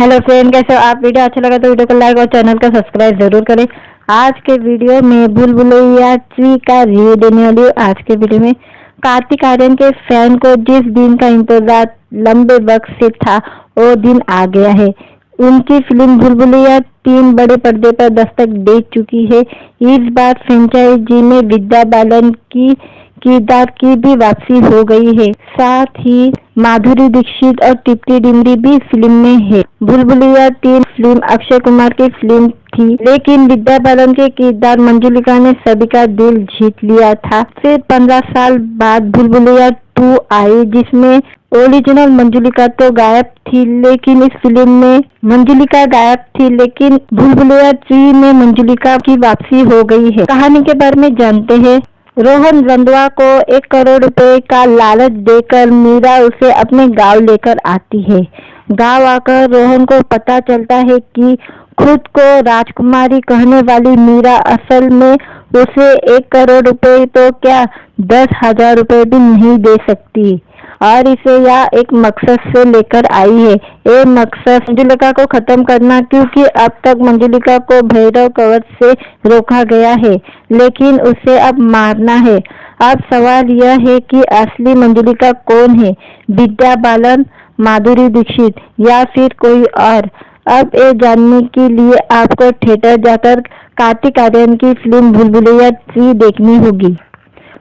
Hello friend, कैसे हो आप। वीडियो अच्छा लगा तो वीडियो को लाइक और चैनल को सब्सक्राइब जरूर करें। आज के वीडियो में भूल भुलैया 3 का रिव्यू देने वाली हूँ। आज के वीडियो में कार्तिक आर्यन के फैन को जिस दिन का इंतजार लंबे वक्त से था वो दिन आ गया है। उनकी फिल्म भूल भुलैया 3 बड़े पर्दे पर दस्तक दे चुकी है। इस बार फ्रेंचाइजी में विद्या बालन की किरदार की भी वापसी हो गई है। साथ ही माधुरी दीक्षित और टिप्टी डिमरी भी फिल्म में है। भूल भुलैया 3 फिल्म अक्षय कुमार की फिल्म थी, लेकिन विद्या बालन के किरदार मंजुलिका ने सभी का दिल जीत लिया था। फिर 15 साल बाद भूल भुलैया 2 आई, जिसमें ओरिजिनल मंजुलिका तो गायब थी, लेकिन इस फिल्म में मंजुलिका गायब थी, लेकिन भूल भुलैया 3 में मंजुलिका की वापसी हो गई है। कहानी के बारे में जानते हैं। रोहन रंधवा को 1 करोड़ रुपए का लालच देकर मीरा उसे अपने गांव लेकर आती है। गांव आकर रोहन को पता चलता है कि खुद को राजकुमारी कहने वाली मीरा असल में उसे 1 करोड़ रुपए तो क्या 10,000 रुपए भी नहीं दे सकती और इसे यह एक मकसद से लेकर आई है। ये मकसद मंजुलिका को खत्म करना, क्योंकि अब तक मंजुलिका को भैरव कवच से रोका गया है, लेकिन उसे अब मारना है। अब सवाल यह है कि असली मंजुलिका कौन है, विद्या बालन, माधुरी दीक्षित या फिर कोई और। अब ये जानने के लिए आपको थिएटर जाकर कार्तिक आर्यन की फिल्म भूल भुलैया 3 देखनी होगी।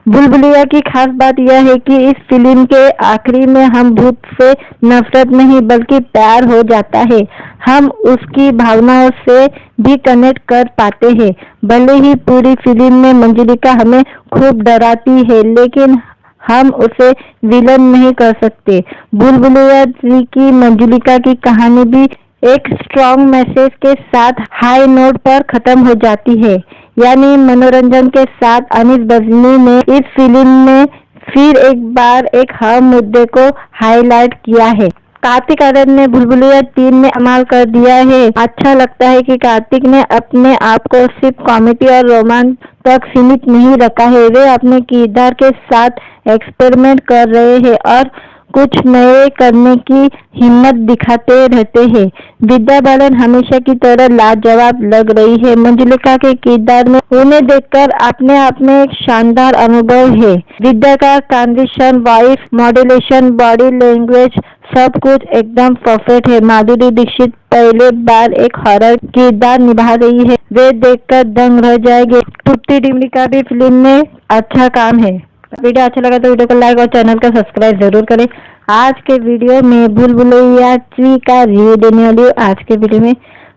भूल भुलैया की खास बात यह है कि इस फिल्म के आखिरी में हम भूत से नफरत नहीं बल्कि प्यार हो जाता है। हम उसकी भावनाओं से भी कनेक्ट कर पाते हैं। भले ही पूरी फिल्म में मंजुलिका हमें खूब डराती है, लेकिन हम उसे विलन नहीं कर सकते। भूल भुलैया 3 की मंजुलिका की कहानी भी एक स्ट्रॉन्ग मैसेज के साथ हाई नोट पर खत्म हो जाती है, यानी मनोरंजन के साथ। अनीस बजनी ने इस फिल्म में फिर एक बार एक हर मुद्दे को हाईलाइट किया है। कार्तिक आर्यन ने भूल भुलैया 3 में कमाल कर दिया है। अच्छा लगता है कि कार्तिक ने अपने आप को सिर्फ कॉमेडी और रोमांस तक सीमित नहीं रखा है। वे अपने किरदार के साथ एक्सपेरिमेंट कर रहे हैं और कुछ नए करने की हिम्मत दिखाते रहते हैं। विद्या बालन हमेशा की तरह लाजवाब लग रही है। मंजुलिका के किरदार में उन्हें देखकर अपने आप में एक शानदार अनुभव है। विद्या का transition, voice modulation, body language सब कुछ एकदम परफेक्ट है। माधुरी दीक्षित पहले बार एक हॉरर किरदार निभा रही है, वे देखकर दंग रह जाएंगे। टिप्टी डिमरी का भी फिल्म में अच्छा काम है। वीडियो अच्छा लगा तो वीडियो को लाइक और चैनल को सब्सक्राइब जरूर करें। आज के वीडियो में भूल भुलैया 3 का रिव्यू देने वाली हूँ। आज के वीडियो में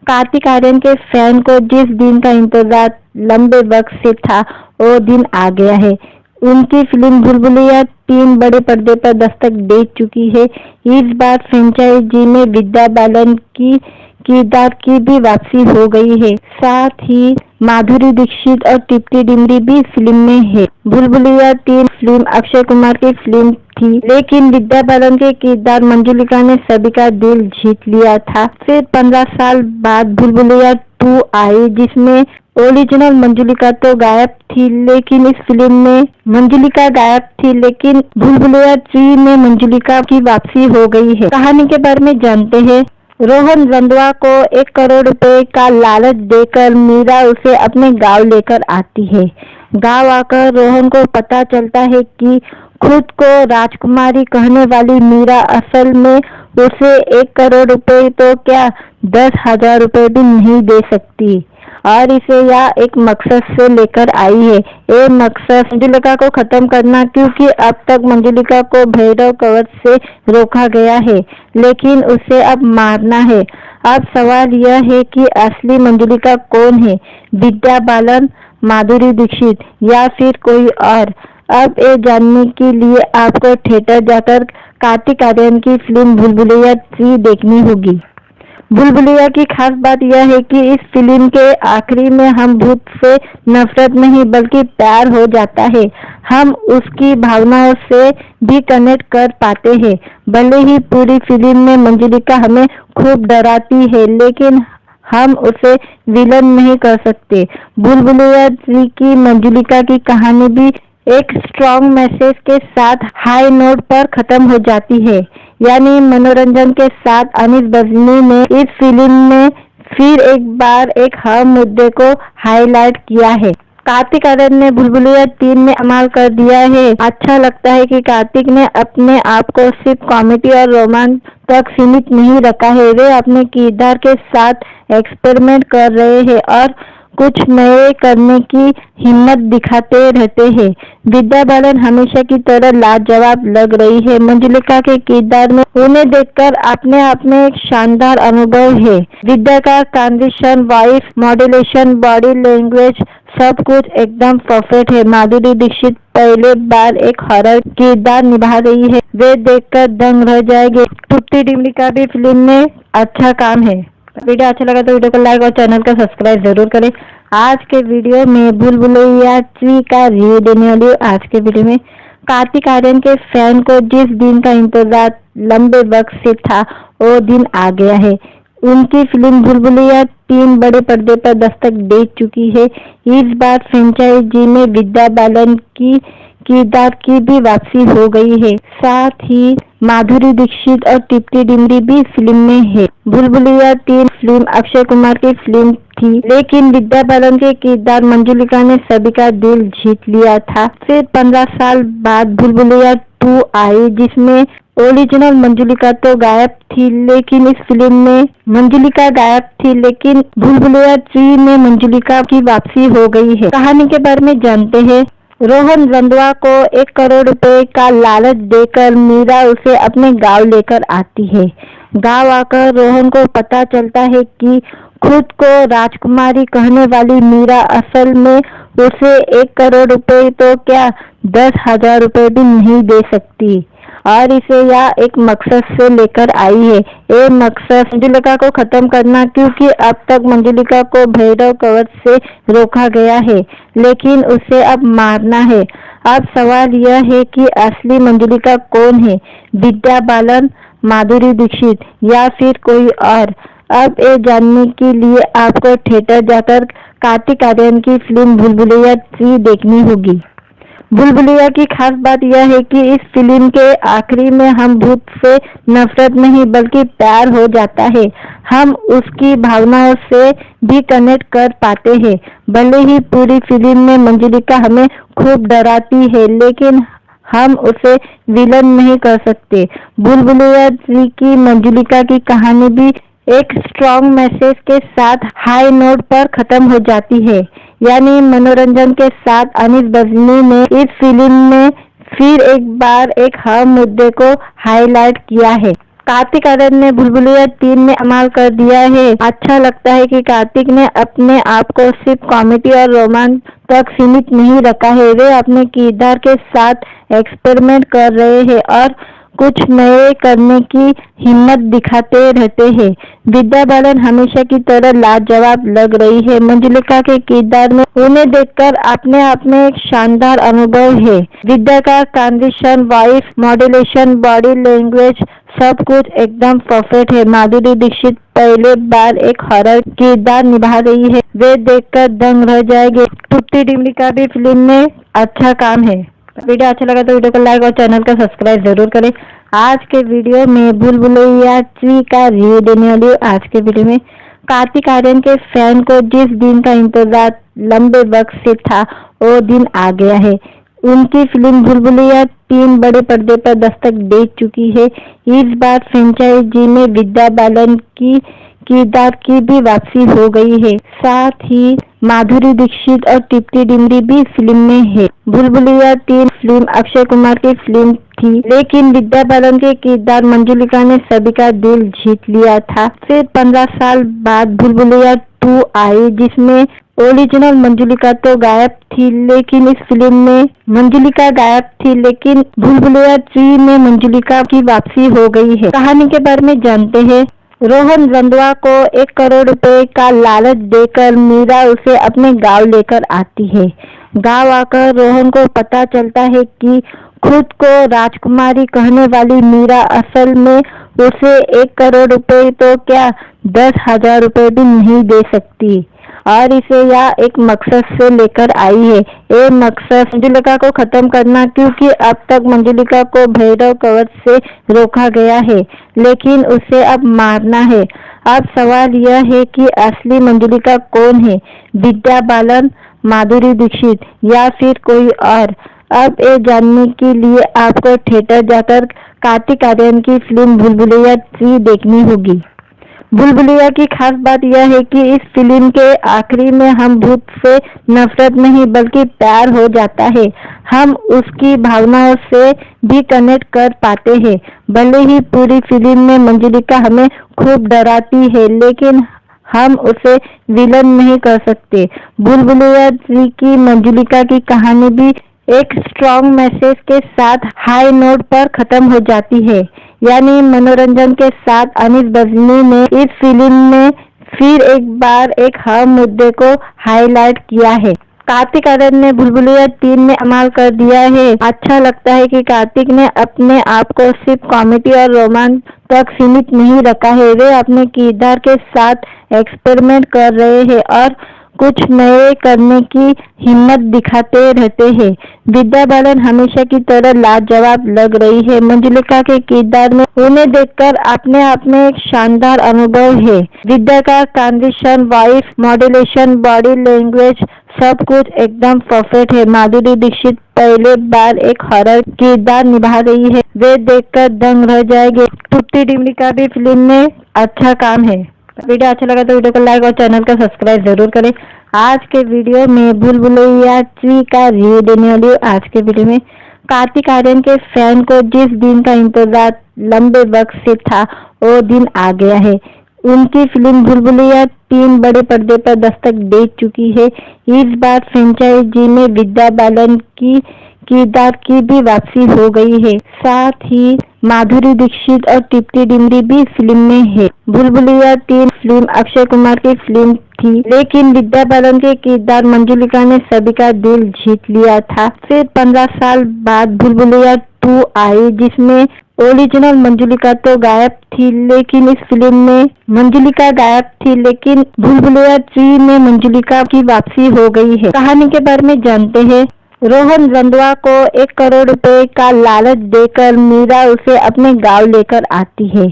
कार्तिक आर्यन के फैन को जिस दिन का इंतजार लंबे वक्त से था वो दिन आ गया है। उनकी फिल्म भूल भुलैया 3 बड़े पर्दे पर दस्तक दे चुकी है। इस बार फ्रेंचाइजी में विद्या बालन की किरदार की भी वापसी हो गई है। साथ ही माधुरी दीक्षित और टिप्टी डिमरी भी फिल्म में है। भूल भुलैया 3 फिल्म अक्षय कुमार की फिल्म थी, लेकिन विद्या बालन के किरदार मंजुलिका ने सभी का दिल जीत लिया था। फिर 15 साल बाद भूल भुलैया 2 आई, जिसमें ओरिजिनल मंजुलिका तो गायब थी, लेकिन इस फिल्म में मंजुलिका गायब थी, लेकिन भूल भुलैया 3 में मंजुलिका की वापसी हो गई है। कहानी के बारे में जानते हैं। रोहन रंधवा को 1 करोड़ रुपए का लालच देकर मीरा उसे अपने गांव लेकर आती है। गांव आकर रोहन को पता चलता है कि खुद को राजकुमारी कहने वाली मीरा असल में उसे 1 करोड़ रुपए तो क्या 10,000 रुपए भी नहीं दे सकती और इसे यह एक मकसद से लेकर आई है। ये मकसद मंजुलिका को खत्म करना, क्योंकि अब तक मंजुलिका को भैरव कवच से रोका गया है, लेकिन उसे अब मारना है। अब सवाल यह है कि असली मंजुलिका कौन है, विद्या बालन, माधुरी दीक्षित या फिर कोई और। अब ये जानने के लिए आपको थिएटर जाकर कार्तिक आर्यन की फिल्म भूल भुलैया 3 देखनी होगी। भूल भुलैया की खास बात यह है कि इस फिल्म के आखिरी में हम भूत से नफरत नहीं बल्कि प्यार हो जाता है। हम उसकी भावनाओं से भी कनेक्ट कर पाते हैं। भले ही पूरी फिल्म में मंजुलिका हमें खूब डराती है, लेकिन हम उसे विलन नहीं कर सकते। भूल भुलैया 3 की मंजुलिका की कहानी भी एक स्ट्रॉन्ग मैसेज के साथ हाई नोट पर खत्म हो जाती है। यानी मनोरंजन के साथ अनीस बजमी ने इस फिल्म में फिर एक बार एक अहम मुद्दे को हाईलाइट किया है। कार्तिक आर्यन ने भूल-भुलैया 3 में कमाल कर दिया है। अच्छा लगता है कि कार्तिक ने अपने आप को सिर्फ कॉमेडी और रोमांस तक सीमित नहीं रखा है। वे अपने किरदार के साथ एक्सपेरिमेंट कर रहे हैं और कुछ नए करने की हिम्मत दिखाते रहते हैं। विद्या बालन हमेशा की तरह लाजवाब लग रही है। मंजुलिका के किरदार में उन्हें देखकर अपने आप में एक शानदार अनुभव है। विद्या का transition, voice modulation, body language सब कुछ एकदम परफेक्ट है। माधुरी दीक्षित पहले बार एक हॉरर किरदार निभा रही है। वे देखकर दंग रह जाएंगे। टुट्टी डिम्डी का भी फिल्म में अच्छा काम है। वीडियो अच्छा लगा तो वीडियो को लाइक और चैनल को सब्सक्राइब जरूर करें। आज के वीडियो में भूल-भुलैया 3 का रिव्यू देने वाली हूँ। आज के वीडियो में कार्तिक आर्यन के फैन को जिस दिन का इंतजार लंबे वक्त से था वो दिन आ गया है। उनकी फिल्म भूल-भुलैया 3 बड़े पर्दे पर दस्तक दे चुकी है। इस बार फ्रेंचाइजी में विद्या बालन की किरदार की भी वापसी हो गई है। साथ ही माधुरी दीक्षित और टिप्टी डिम्डी भी फिल्म में है। भूल-भुलैया 3 फिल्म अक्षय कुमार की फिल्म थी, लेकिन विद्या बालन के किरदार मंजुलिका ने सभी का दिल जीत लिया था। फिर 15 साल बाद भूल-भुलैया 2 आई, जिसमें ओरिजिनल मंजुलिका तो गायब थी, लेकिन इस फिल्म में मंजुलिका गायब थी, लेकिन भूल-भुलैया 3 में मंजुलिका की वापसी हो गई है। कहानी के बारे में जानते हैं। रोहन रंधवा को 1 करोड़ रुपए का लालच देकर मीरा उसे अपने गांव लेकर आती है। गांव आकर रोहन को पता चलता है कि खुद को राजकुमारी कहने वाली मीरा असल में उसे 1 करोड़ रुपए तो क्या 10,000 रुपए भी नहीं दे सकती और इसे यह एक मकसद से लेकर आई है। ये मकसद मंजुलिका को खत्म करना, क्योंकि अब तक मंजुलिका को भैरव कवच से रोका गया है, लेकिन उसे अब मारना है। अब सवाल यह है कि असली मंजुलिका कौन है, विद्या बालन, माधुरी दीक्षित या फिर कोई और। अब ये जानने के लिए आपको थिएटर जाकर कार्तिक आर्यन की फिल्म भूल-भुलैया 3 देखनी होगी। भूल-भुलैया की खास बात यह है कि इस फिल्म के आखिरी में हम भूत से नफरत नहीं बल्कि प्यार हो जाता है। हम उसकी भावनाओं से भी कनेक्ट कर पाते हैं। भले ही पूरी फिल्म में मंजुलिका हमें खूब डराती है, लेकिन हम उसे विलन नहीं कर सकते। भूल-भुलैया 3 की मंजुलिका की कहानी भी एक स्ट्रॉन्ग मैसेज के साथ हाई नोट पर खत्म हो जाती है। यानी मनोरंजन के साथ अनीस बजमी ने इस फिल्म में फिर एक बार एक अहम मुद्दे को हाईलाइट किया है। कार्तिक आर्यन ने भूल-भुलैया 3 में कमाल कर दिया है। अच्छा लगता है कि कार्तिक ने अपने आप को सिर्फ कॉमेडी और रोमांस तक सीमित नहीं रखा है। वे अपने किरदार के साथ एक्सपेरिमेंट कर रहे हैं और कुछ नए करने की हिम्मत दिखाते रहते हैं। विद्या बालन हमेशा की तरह लाजवाब लग रही है। मंजुलिका के किरदार में उन्हें देखकर अपने आप में एक शानदार अनुभव है। विद्या का transition, voice modulation, body language सब कुछ एकदम परफेक्ट है। माधुरी दीक्षित पहले बार एक हॉरर किरदार निभा रही है। वे देखकर दंग रह जाएंगे। टुट्टी डिम्डी का भी फिल्म में अच्छा काम है। वीडियो अच्छा लगा तो वीडियो को लाइक और चैनल को सब्सक्राइब जरूर करें। आज के वीडियो में भूल-भुलैया 3 का रिव्यू देने वाली हूँ। आज के वीडियो में कार्तिक आर्यन के फैन को जिस दिन का इंतजार लंबे वक्त से था वो दिन आ गया है। उनकी फिल्म भूल-भुलैया 3 बड़े पर्दे पर दस्तक दे चुकी है। इस बार फ्रेंचाइजी में विद्या बालन की किरदार की भी वापसी हो गई है। साथ ही माधुरी दीक्षित और टिप्टी डिम्डी भी फिल्म में है। भूल-भुलैया 3 फिल्म अक्षय कुमार की फिल्म थी, लेकिन विद्या बालन के किरदार मंजुलिका ने सभी का दिल जीत लिया था। फिर 15 साल बाद भूल-भुलैया 2 आई, जिसमें ओरिजिनल मंजुलिका तो गायब थी, लेकिन इस फिल्म में मंजुलिका गायब थी, लेकिन भूल-भुलैया 3 में मंजुलिका की वापसी हो गई है। कहानी के बारे में जानते हैं। रोहन रंधवा को 1 करोड़ रुपए का लालच देकर मीरा उसे अपने गांव लेकर आती है। गांव आकर रोहन को पता चलता है कि खुद को राजकुमारी कहने वाली मीरा असल में उसे 1 करोड़ रुपए तो क्या 10,000 रुपए भी नहीं दे सकती और इसे यह एक मकसद से लेकर आई है। ये मकसद मंजुलिका को खत्म करना, क्योंकि अब तक मंजुलिका को भैरव कवच से रोका गया है, लेकिन उसे अब मारना है। अब सवाल यह है कि असली मंजुलिका कौन है, विद्या बालन, माधुरी दीक्षित या फिर कोई और। अब ये जानने के लिए आपको थिएटर जाकर कार्तिक आर्यन की फिल्म भूल भुलैया 3 देखनी होगी। भूल भुलैया की खास बात यह है कि इस फिल्म के आखिरी में हम भूत से नफरत नहीं बल्कि प्यार हो जाता है। हम उसकी भावनाओं से भी कनेक्ट कर पाते हैं। भले ही पूरी फिल्म में मंजुलिका हमें खूब डराती है, लेकिन हम उसे विलन नहीं कर सकते। भूल भुलैया 3 की मंजुलिका की कहानी भी एक स्ट्रॉन्ग मैसेज के साथ हाई नोट पर खत्म हो जाती है। यानी मनोरंजन के साथ अनीस बजनी ने इस फिल्म में फिर एक बार एक हर मुद्दे को हाईलाइट किया है। कार्तिक आर्यन ने भूल भुलैया 3 में कमाल कर दिया है। अच्छा लगता है कि कार्तिक ने अपने आप को सिर्फ कॉमेडी और रोमांस तक सीमित नहीं रखा है। वे अपने किरदार के साथ एक्सपेरिमेंट कर रहे हैं और कुछ नए करने की हिम्मत दिखाते रहते हैं। विद्या बालन हमेशा की तरह लाजवाब लग रही है। मंजुलिका के किरदार में उन्हें देखकर अपने आप में एक शानदार अनुभव है। विद्या का transition, voice modulation, body language सब कुछ एकदम परफेक्ट है। माधुरी दीक्षित पहले बार एक हॉरर किरदार निभा रही है। वे देखकर दंग रह जाएंगे। टूटी डिमरी का भी फिल्म में अच्छा काम है। वीडियो अच्छा लगा तो वीडियो को लाइक और चैनल को सब्सक्राइब जरूर करें। आज के वीडियो में भूल भुलैया 3 का रिव्यू देने वाली हूँ। आज के वीडियो में कार्तिक आर्यन के फैन को जिस दिन का इंतजार लंबे वक्त से था, वो दिन आ गया है। उनकी फिल्म भूल भुलैया 3 बड़े पर्दे पर दस्तक दे चुकी है। इस बार फ्रेंचाइजी में विद्या बालन की किरदार की भी वापसी हो गई है। साथ ही माधुरी दीक्षित और टिप्टी डिमरी भी फिल्म में है। भूल भुलैया 3 फिल्म अक्षय कुमार की फिल्म थी, लेकिन विद्या बालन के किरदार मंजुलिका ने सभी का दिल जीत लिया था। फिर 15 साल बाद भूल भुलैया 2 आई, जिसमें ओरिजिनल मंजुलिका तो गायब थी, लेकिन इस फिल्म में मंजुलिका गायब थी, लेकिन भूल भुलैया 3 में मंजुलिका की वापसी हो गई है। कहानी के बारे में जानते हैं। रोहन रंधवा को 1 करोड़ रुपए का लालच देकर मीरा उसे अपने गांव लेकर आती है।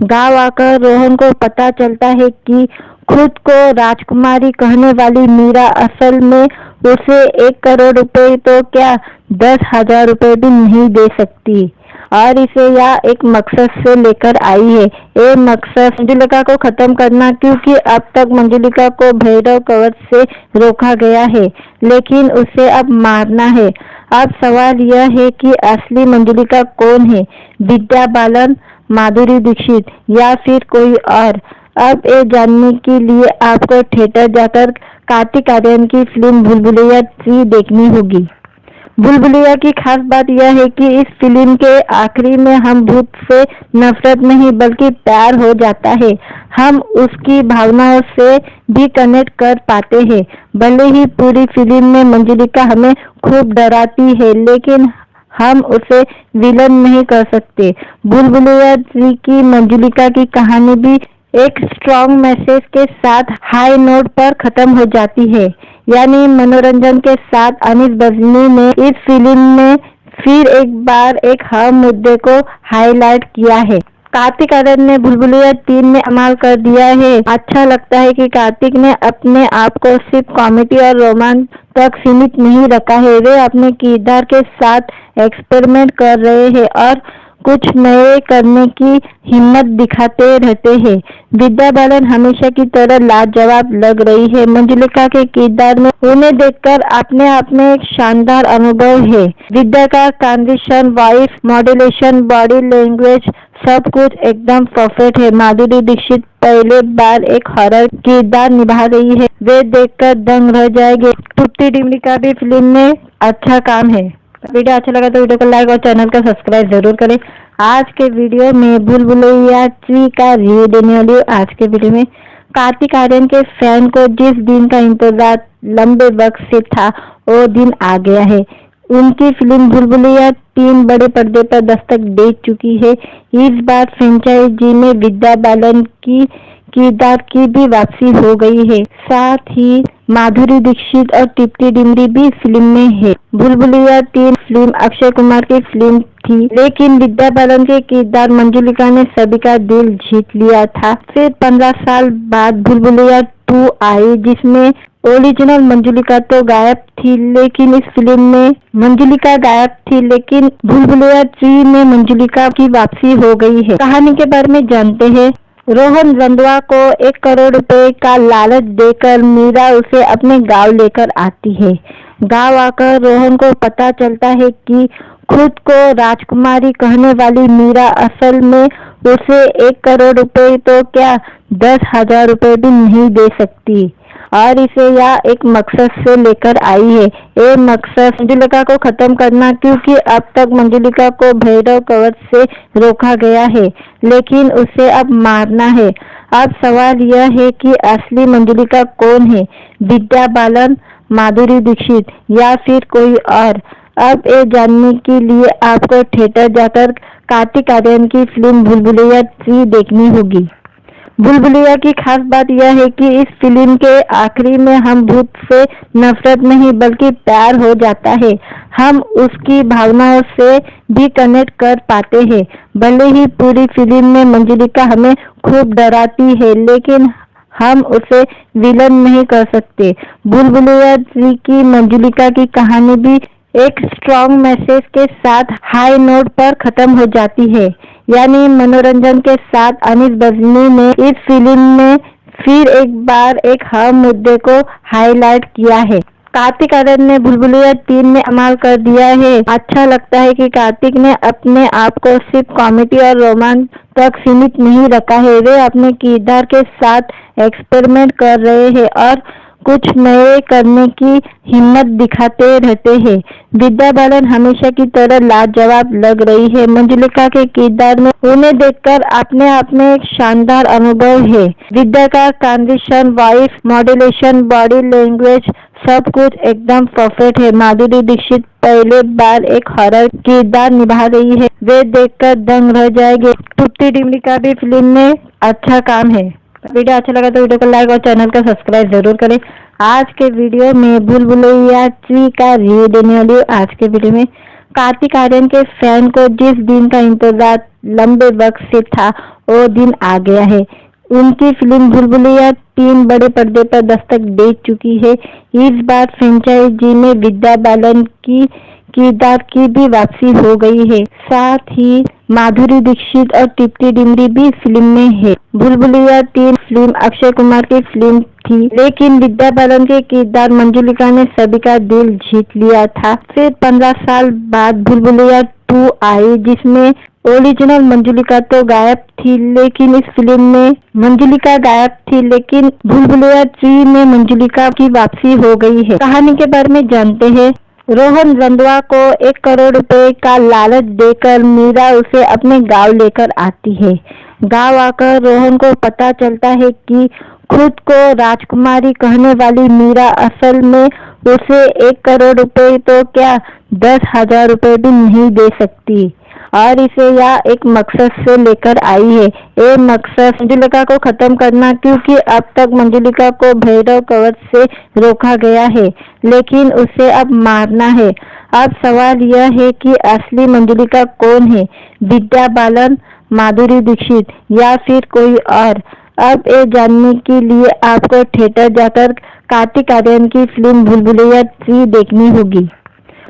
गांव आकर रोहन को पता चलता है कि खुद को राजकुमारी कहने वाली मीरा असल में उसे 1 करोड़ रुपए तो क्या 10,000 रुपए भी नहीं दे सकती, और इसे यह एक मकसद से लेकर आई है। ये मकसद मंजुलिका को खत्म करना, क्योंकि अब तक मंजुलिका को भैरव कवच से रोका गया है, लेकिन उसे अब मारना है। अब सवाल यह है कि असली मंजुलिका कौन है, विद्या बालन, माधुरी दीक्षित या फिर कोई और। अब ये जानने के लिए आपको थिएटर जाकर कार्तिक आर्यन की फिल्म भूल भुलैया 3 देखनी होगी। भूल भुलैया की खास बात यह है कि इस फिल्म के आखिरी में हम भूत से नफरत नहीं बल्कि प्यार हो जाता है। हम उसकी भावनाओं से भी कनेक्ट कर पाते हैं। भले ही पूरी फिल्म में मंजुलिका हमें खूब डराती है, लेकिन हम उसे विलन नहीं कर सकते। भूल भुलैया 3 की मंजुलिका की कहानी भी एक स्ट्रॉन्ग मैसेज के साथ हाई नोट पर खत्म हो जाती है। यानी मनोरंजन के साथ अनीस बजनी ने इस फिल्म में फिर एक बार एक हर मुद्दे को हाईलाइट किया है। कार्तिक आर्यन ने भूल भुलैया 3 में कमाल कर दिया है। अच्छा लगता है कि कार्तिक ने अपने आप को सिर्फ कॉमेडी और रोमांस तक सीमित नहीं रखा है। वे अपने किरदार के साथ एक्सपेरिमेंट कर रहे हैं और कुछ नए करने की हिम्मत दिखाते रहते हैं। विद्या बालन हमेशा की तरह लाजवाब लग रही है। मंजुलिका के किरदार में उन्हें देखकर अपने आप में एक शानदार अनुभव है। विद्या का transition, voice modulation, body language सब कुछ एकदम परफेक्ट है। माधुरी दीक्षित पहले बार एक हॉरर किरदार निभा रही है। वे देखकर दंग रह जाएंगे। टूटी डिमरी का भी फिल्म में अच्छा काम है। वीडियो अच्छा लगा तो वीडियो को लाइक और चैनल को सब्सक्राइब जरूर करें। आज के वीडियो में भूल भुलैया 3 का रिव्यू देने वाली हूँ। आज के वीडियो में कार्तिक आर्यन के फैन को जिस दिन का इंतजार लंबे वक्त से था, वो दिन आ गया है। उनकी फिल्म भूल भुलैया 3 बड़े पर्दे पर दस्तक दे चुकी है। इस बार फ्रेंचाइजी में विद्या बालन की किरदार की भी वापसी हो गई है। साथ ही माधुरी दीक्षित और टिप्टी डिमरी भी फिल्म में है। भूल भुलैया 3 फिल्म अक्षय कुमार की फिल्म थी, लेकिन विद्या बालन के किरदार मंजुलिका ने सभी का दिल जीत लिया था। फिर 15 साल बाद भूल भुलैया 2 आई, जिसमें ओरिजिनल मंजुलिका तो गायब थी, लेकिन इस फिल्म में मंजुलिका गायब थी, लेकिन भूल भुलैया 3 में मंजुलिका की वापसी हो गई है। कहानी के बारे में जानते हैं। रोहन रंधवा को 1 करोड़ रुपए का लालच देकर मीरा उसे अपने गांव लेकर आती है। गांव आकर रोहन को पता चलता है कि खुद को राजकुमारी कहने वाली मीरा असल में उसे 1 करोड़ रुपए तो क्या 10,000 रुपए भी नहीं दे सकती और इसे यह एक मकसद से लेकर आई है। ये मकसद मंजुलिका को खत्म करना, क्योंकि अब तक मंजुलिका को भैरव कवच से रोका गया है, लेकिन उसे अब मारना है। अब सवाल यह है कि असली मंजुलिका कौन है, विद्या बालन, माधुरी दीक्षित या फिर कोई और। अब ये जानने के लिए आपको थिएटर जाकर कार्तिक आर्यन की फिल्म भूल भुलैया 3 देखनी होगी। भूल भुलैया की खास बात यह है कि इस फिल्म के आखिरी में हम भूत से नफरत नहीं बल्कि प्यार हो जाता है। हम उसकी भावनाओं से भी कनेक्ट कर पाते हैं। भले ही पूरी फिल्म में मंजुलिका हमें खूब डराती है, लेकिन हम उसे विलन नहीं कर सकते। भूल भुलैया 3 की मंजुलिका की कहानी भी एक स्ट्रॉन्ग मैसेज के साथ हाई नोट पर खत्म हो जाती है। यानी मनोरंजन के साथ अनीस बजनी ने इस फिल्म में फिर एक बार एक अहम मुद्दे को हाईलाइट किया है। कार्तिक आर्यन ने भूल भुलैया 3 में कमाल कर दिया है। अच्छा लगता है कि कार्तिक ने अपने आप को सिर्फ कॉमेडी और रोमांस तक सीमित नहीं रखा है। वे अपने किरदार के साथ एक्सपेरिमेंट कर रहे हैं और कुछ नए करने की हिम्मत दिखाते रहते हैं। विद्या बालन हमेशा की तरह लाजवाब लग रही है। मंजुलिका के किरदार में उन्हें देखकर अपने आप में एक शानदार अनुभव है। विद्या का transition, voice modulation, body language सब कुछ एकदम परफेक्ट है। माधुरी दीक्षित पहले बार एक हॉरर किरदार निभा रही है, वे देखकर दंग रह जाएंगे। टिप्टी डिमरी का भी फिल्म में अच्छा काम है। वीडियो अच्छा लगा तो वीडियो को लाइक और चैनल को सब्सक्राइब जरूर करें। आज के वीडियो में भूल भुलैया 3 का रिव्यू देने वाली हूँ। आज के वीडियो में कार्तिक आर्यन के फैन को जिस दिन का इंतजार लंबे वक्त से था वो दिन आ गया है। उनकी फिल्म भूल भुलैया 3 बड़े पर्दे पर दस्तक दे चुकी है। इस बार फ्रेंचाइजी में विद्या बालन की किरदार की भी वापसी हो गई है। साथ ही माधुरी दीक्षित और टिप्टी डिमरी भी फिल्म में है। भूल भुलैया 3 फिल्म अक्षय कुमार की फिल्म थी, लेकिन विद्या बालन के किरदार मंजुलिका ने सभी का दिल जीत लिया था। फिर 15 साल बाद भूल भुलैया 2 आई, जिसमें ओरिजिनल मंजुलिका तो गायब थी, लेकिन इस फिल्म में मंजुलिका गायब थी, लेकिन भूल भुलैया 3 में मंजुलिका की वापसी हो गई है। कहानी के बारे में जानते हैं। रोहन रंधवा को 1 करोड़ रुपए का लालच देकर मीरा उसे अपने गांव लेकर आती है। गांव आकर रोहन को पता चलता है कि खुद को राजकुमारी कहने वाली मीरा असल में उसे 1 करोड़ रुपए तो क्या 10,000 रुपए भी नहीं दे सकती और इसे यह एक मकसद से लेकर आई है। ये मकसद मंजुलिका को खत्म करना, क्योंकि अब तक मंजुलिका को भैरव कवच से रोका गया है, लेकिन उसे अब मारना है। अब सवाल यह है कि असली मंजुलिका कौन है, विद्या बालन, माधुरी दीक्षित या फिर कोई और। अब ये जानने के लिए आपको थिएटर जाकर कार्तिक आर्यन की फिल्म भूल भुलैया 3 देखनी होगी।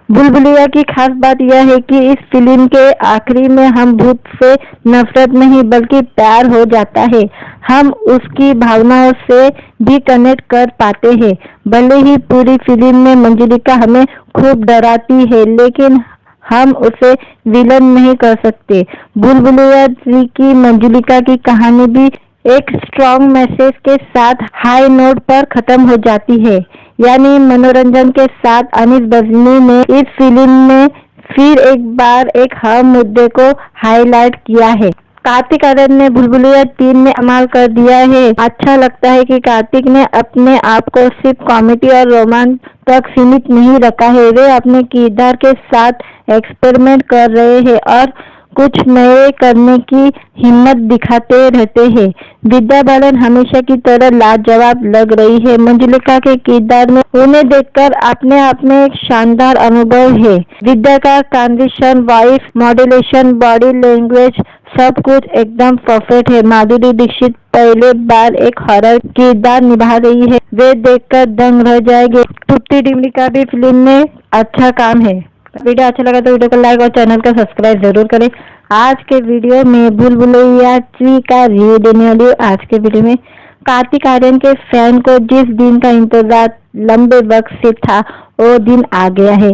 भूल भुलैया की खास बात यह है कि इस फिल्म के आखिरी में हम भूत से नफरत नहीं बल्कि प्यार हो जाता है। हम उसकी भावनाओं से भी कनेक्ट कर पाते हैं। भले ही पूरी फिल्म में मंजुलिका हमें खूब डराती है, लेकिन हम उसे विलन नहीं कर सकते। भूल भुलैया 3 की मंजुलिका की कहानी भी एक स्ट्रॉन्ग मैसेज के साथ हाई नोट पर खत्म हो जाती है। यानी मनोरंजन के साथ अनीस बजनी ने इस फिल्म में फिर एक बार एक अहम मुद्दे को हाईलाइट किया है। कार्तिक आर्यन ने भूल भुलैया 3 में कमाल कर दिया है। अच्छा लगता है कि कार्तिक ने अपने आप को सिर्फ कॉमेडी और रोमांस तक सीमित नहीं रखा है। वे अपने किरदार के साथ एक्सपेरिमेंट कर रहे हैं और कुछ नए करने की हिम्मत दिखाते रहते हैं। विद्या बालन हमेशा की तरह लाजवाब लग रही है। मंजुलिका के किरदार में उन्हें देखकर अपने आप में एक शानदार अनुभव है। विद्या का transition, voice modulation, body language सब कुछ एकदम परफेक्ट है। माधुरी दीक्षित पहले बार एक हॉरर किरदार निभा रही है, वे देखकर दंग रह जाएंगे। टुट्टी डिमरी का भी फिल्म में अच्छा काम है। वीडियो अच्छा लगा तो वीडियो को लाइक और चैनल को सब्सक्राइब जरूर करें। आज के वीडियो में भूल भुलैया 3 का रिव्यू देने वाली हूँ। आज के वीडियो में कार्तिक आर्यन के फैन को जिस दिन का इंतजार लंबे वक्त से था वो दिन आ गया है।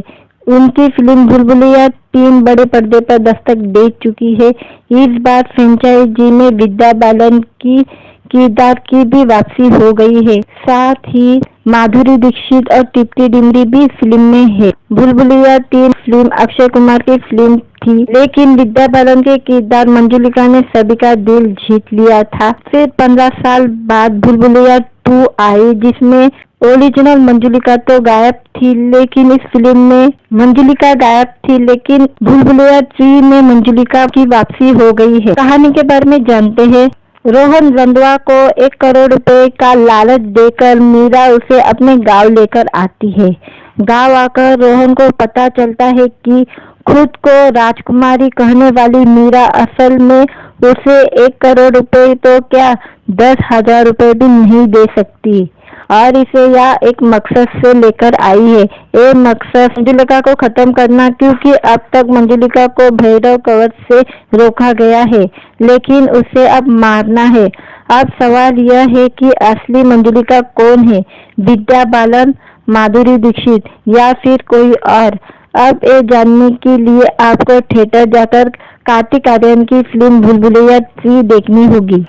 उनकी फिल्म भूल भुलैया 3 बड़े पर्दे पर दस्तक दे चुकी है। इस बार फ्रेंचाइजी में विद्या बालन की किरदार की भी वापसी हो गई है। साथ ही माधुरी दीक्षित और टिप्टी डिमरी भी फिल्म में है। भूल भुलैया 3 फिल्म अक्षय कुमार की फिल्म थी, लेकिन विद्या बालन के किरदार मंजुलिका ने सभी का दिल जीत लिया था। फिर 15 साल बाद भूल भुलैया 2 आई, जिसमें ओरिजिनल मंजुलिका तो गायब थी, लेकिन इस फिल्म में मंजुलिका गायब थी, लेकिन भूल भुलैया 3 में मंजुलिका की वापसी हो गई है। कहानी के बारे में जानते हैं। रोहन रंधवा को 1 करोड़ रुपए का लालच देकर मीरा उसे अपने गांव लेकर आती है। गांव आकर रोहन को पता चलता है कि खुद को राजकुमारी कहने वाली मीरा असल में उसे 1 करोड़ रुपए तो क्या 10,000 रुपए भी नहीं दे सकती और इसे यह एक मकसद से लेकर आई है। ये मकसद मंजुलिका को खत्म करना, क्योंकि अब तक मंजुलिका को भैरव कवच से रोका गया है, लेकिन उसे अब मारना है। अब सवाल यह है कि असली मंजुलिका कौन है, विद्या बालन, माधुरी दीक्षित या फिर कोई और। अब ये जानने के लिए आपको थिएटर जाकर कार्तिक आर्यन की फिल्म भूल भुलैया 3 देखनी होगी।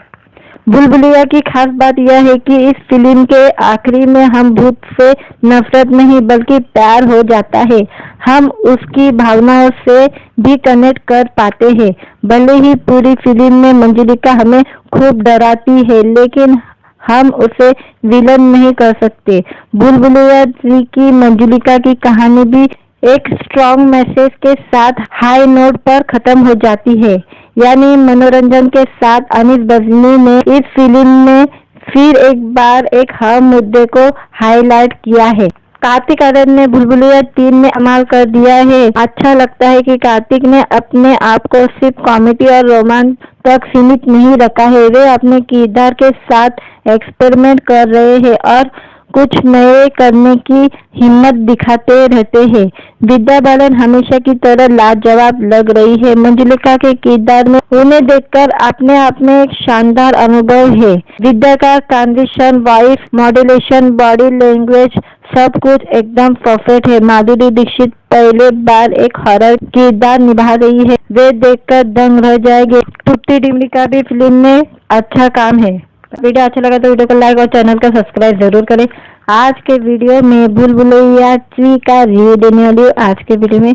भूल भुलैया की खास बात यह है कि इस फिल्म के आखिरी में हम भूत से नफरत नहीं बल्कि प्यार हो जाता है। हम उसकी भावनाओं से भी कनेक्ट कर पाते हैं। भले ही पूरी फिल्म में मंजुलिका हमें खूब डराती है, लेकिन हम उसे विलन नहीं कर सकते। भूल भुलैया 3 की मंजुलिका की कहानी भी एक स्ट्रॉन्ग मैसेज के साथ हाई नोट पर खत्म हो जाती है। यानी मनोरंजन के साथ अनीस बजनी ने इस फिल्म में फिर एक बार एक अहम मुद्दे को हाईलाइट किया है। कार्तिक आर्यन ने भूल भुलैया 3 में कमाल कर दिया है। अच्छा लगता है कि कार्तिक ने अपने आप को सिर्फ कॉमेडी और रोमांस तक सीमित नहीं रखा है। वे अपने किरदार के साथ एक्सपेरिमेंट कर रहे हैं और कुछ नए करने की हिम्मत दिखाते रहते हैं। विद्या बालन हमेशा की तरह लाजवाब लग रही है। मंजुलिका के किरदार में उन्हें देखकर अपने आप में एक शानदार अनुभव है। विद्या का transition, voice modulation, body language सब कुछ एकदम परफेक्ट है। माधुरी दीक्षित पहले बार एक हॉरर किरदार निभा रही है, वे देखकर दंग रह जाएंगे। टुट्टी डिमरी का भी फिल्म में अच्छा काम है। वीडियो अच्छा लगा तो वीडियो को लाइक और चैनल को सब्सक्राइब जरूर करें। आज के वीडियो में भूल भुलैया 3 का रिव्यू देने वाली हूँ। आज के वीडियो में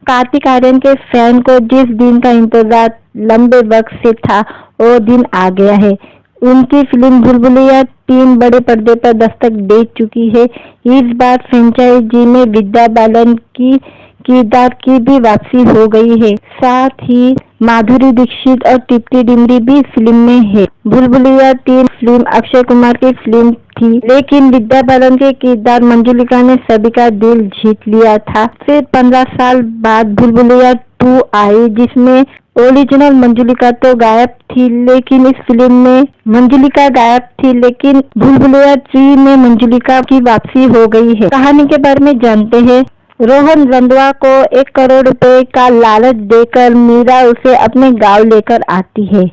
कार्तिक आर्यन के फैन को जिस दिन का इंतजार लंबे वक्त से था वो दिन आ गया है। उनकी फिल्म भूल भुलैया 3 बड़े पर्दे पर दस्तक दे चुकी है। इस बार फ्रेंचाइजी में विद्या बालन की किरदार की भी वापसी हो गई है। साथ ही माधुरी दीक्षित और टिप्टी डिमरी भी फिल्म में है। भूल भुलैया 3 फिल्म अक्षय कुमार की फिल्म थी, लेकिन विद्या बालन के किरदार मंजुलिका ने सभी का दिल जीत लिया था। फिर 15 साल बाद भूल भुलैया 2 आई, जिसमें ओरिजिनल मंजुलिका तो गायब थी, लेकिन इस फिल्म में मंजुलिका गायब थी, लेकिन भूल भुलैया 3 में मंजुलिका की वापसी हो गई है। कहानी के बारे में जानते हैं। रोहन रंधवा को 1 करोड़ रुपए का लालच देकर मीरा उसे अपने गांव लेकर आती है।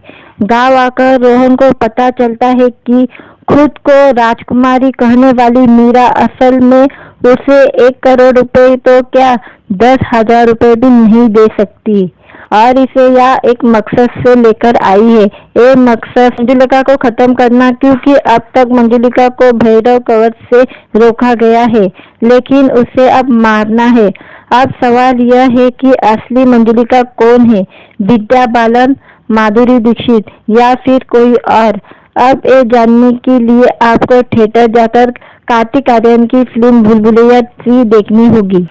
गांव आकर रोहन को पता चलता है कि खुद को राजकुमारी कहने वाली मीरा असल में उसे 1 करोड़ रुपए तो क्या 10,000 रुपए भी नहीं दे सकती और इसे यह एक मकसद से लेकर आई है। ये मकसद मंजुलिका को खत्म करना, क्योंकि अब तक मंजुलिका को भैरव कवच से रोका गया है, लेकिन उसे अब मारना है। अब सवाल यह है कि असली मंजुलिका कौन है, विद्या बालन, माधुरी दीक्षित या फिर कोई और। अब ये जानने के लिए आपको थिएटर जाकर कार्तिक आर्यन की फिल्म भूल भुलैया 3 देखनी होगी।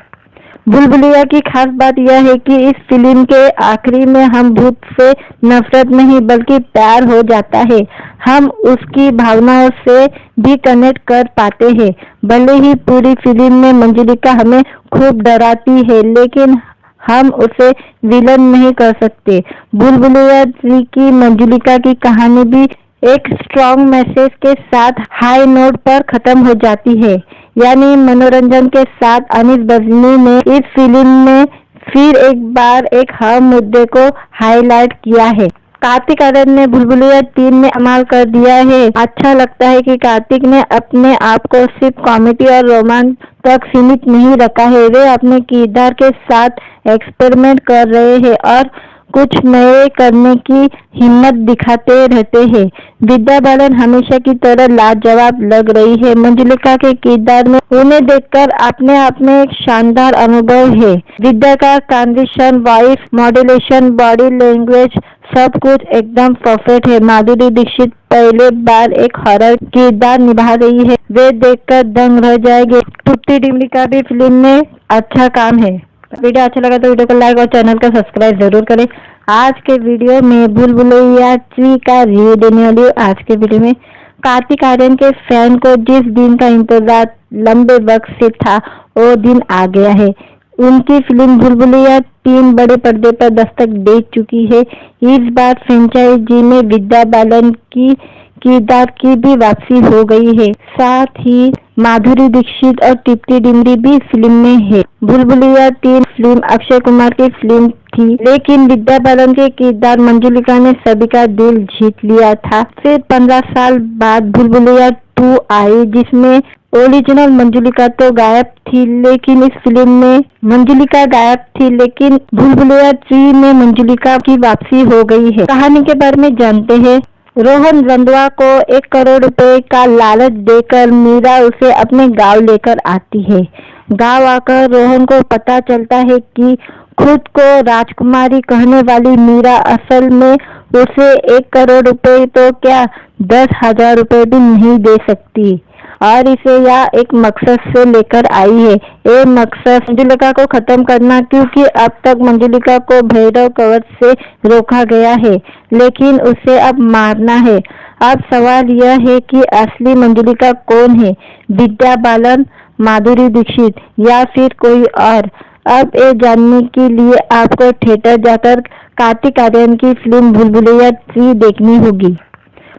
बुलबुलिया की खास बात यह है कि इस फिल्म के आखिरी में हम भूत से नफरत नहीं बल्कि प्यार हो जाता है। हम उसकी भावनाओं से भी कनेक्ट कर पाते हैं। भले ही पूरी फिल्म में मंजुलिका हमें खूब डराती है, लेकिन हम उसे विलन नहीं कर सकते। बुलबुलिया 3 की मंजुलिका की कहानी भी एक स्ट्रॉन्ग मैसेज के साथ हाई नोट पर खत्म हो जाती है। यानी मनोरंजन के साथ अनीस बजनी ने इस फिल्म में फिर एक बार एक अहम मुद्दे को हाईलाइट किया है। कार्तिक आर्यन ने बुलबुलिया 3 में कमाल कर दिया है। अच्छा लगता है कि कार्तिक ने अपने आप को सिर्फ कॉमेडी और रोमांस तक सीमित नहीं रखा है। वे अपने किरदार के साथ एक्सपेरिमेंट कर रहे हैं और कुछ नए करने की हिम्मत दिखाते रहते हैं। विद्या बालन हमेशा की तरह लाजवाब लग रही है। मंजुलिका के किरदार में उन्हें देखकर अपने आप में एक शानदार अनुभव है। विद्या का transition, voice modulation, body language सब कुछ एकदम परफेक्ट है। माधुरी दीक्षित पहले बार एक हॉरर किरदार निभा रही है। वे देखकर दंग रह जाएंगे। तृप्ति डिमरी का भी फिल्म में अच्छा काम है। वीडियो अच्छा लगा तो वीडियो को लाइक और चैनल को सब्सक्राइब जरूर करें। आज के वीडियो में बुलबुलिया 3 का रिव्यू देने वाली हूँ। आज के वीडियो में कार्तिक आर्यन के फैन को जिस दिन का इंतजार लंबे वक्त से था वो दिन आ गया है। उनकी फिल्म बुलबुलिया 3 बड़े पर्दे पर दस्तक दे चुकी है। इस बार फ्रेंचाइजी में विद्या बालन की किरदार की भी वापसी हो गई है। साथ ही माधुरी दीक्षित और तृप्ति डिमरी भी फिल्म में है। बुलबुलिया 3 फिल्म अक्षय कुमार की फिल्म थी, लेकिन विद्या बालन के किरदार मंजुलिका ने सभी का दिल जीत लिया था। फिर 15 साल बाद बुलबुलिया 2 आई, जिसमें ओरिजिनल मंजुलिका तो गायब थी, लेकिन इस फिल्म में मंजुलिका गायब थी, लेकिन बुलबुलिया 3 में मंजुलिका की वापसी हो गई है। कहानी के बारे में जानते हैं। रोहन रंधवा को 1 करोड़ रुपए का लालच देकर मीरा उसे अपने गांव लेकर आती है। गांव आकर रोहन को पता चलता है कि खुद को राजकुमारी कहने वाली मीरा असल में उसे 1 करोड़ रुपए तो क्या 10,000 रुपए भी नहीं दे सकती और इसे यहाँ एक मकसद से लेकर आई है। ये मकसद मंजुलिका को खत्म करना, क्योंकि अब तक मंजुलिका को भैरव कवच से रोका गया है, लेकिन उसे अब मारना है। अब सवाल यह है कि असली मंजुलिका कौन है, विद्या बालन, माधुरी दीक्षित या फिर कोई और। अब ये जानने के लिए आपको थिएटर जाकर कार्तिक आर्यन की फिल्म बुलबुलिया 3 देखनी होगी।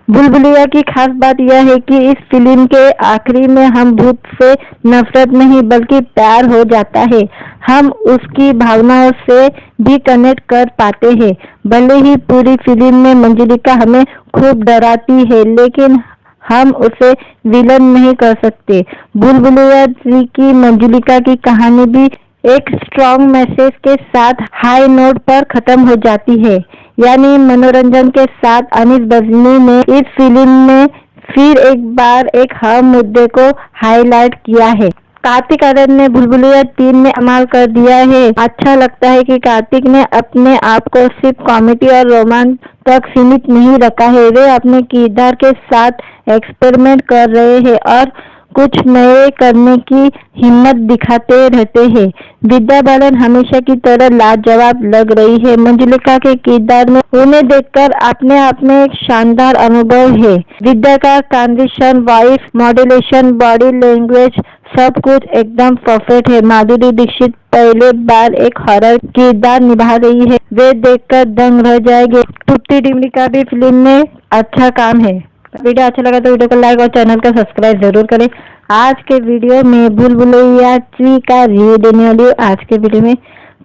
बुलबुलिया की खास बात यह है कि इस फिल्म के आखिरी में हम भूत से नफरत नहीं बल्कि प्यार हो जाता है। हम उसकी भावनाओं से भी कनेक्ट कर पाते हैं। भले ही पूरी फिल्म में मंजुलिका हमें खूब डराती है, लेकिन हम उसे विलन नहीं कर सकते। बुलबुलिया 3 की मंजुलिका की कहानी भी एक स्ट्रॉन्ग मैसेज के साथ हाई नोट पर खत्म हो जाती है। यानी मनोरंजन के साथ अनीस बजनी ने इस फिल्म में फिर एक बार एक अहम मुद्दे को हाईलाइट किया है। कार्तिक आर्यन ने बुलबुलिया 3 में कमाल कर दिया है। अच्छा लगता है कि कार्तिक ने अपने आप को सिर्फ कॉमेडी और रोमांस तक सीमित नहीं रखा है। वे अपने किरदार के साथ एक्सपेरिमेंट कर रहे हैं और कुछ नए करने की हिम्मत दिखाते रहते हैं। विद्या बालन हमेशा की तरह लाजवाब लग रही है। मंजुलिका के किरदार में उन्हें देखकर अपने आप में एक शानदार अनुभव है। विद्या का transition, voice modulation, body language सब कुछ एकदम परफेक्ट है। माधुरी दीक्षित पहले बार एक हॉरर किरदार निभा रही है। वे देखकर दंग रह जाएंगे। तृप्ति डिमरी का भी फिल्म में अच्छा काम है। वीडियो अच्छा लगा तो वीडियो को लाइक और चैनल को सब्सक्राइब जरूर करें। आज के वीडियो में बुलबुलिया 3 का रिव्यू देने वाली हूँ। आज के वीडियो में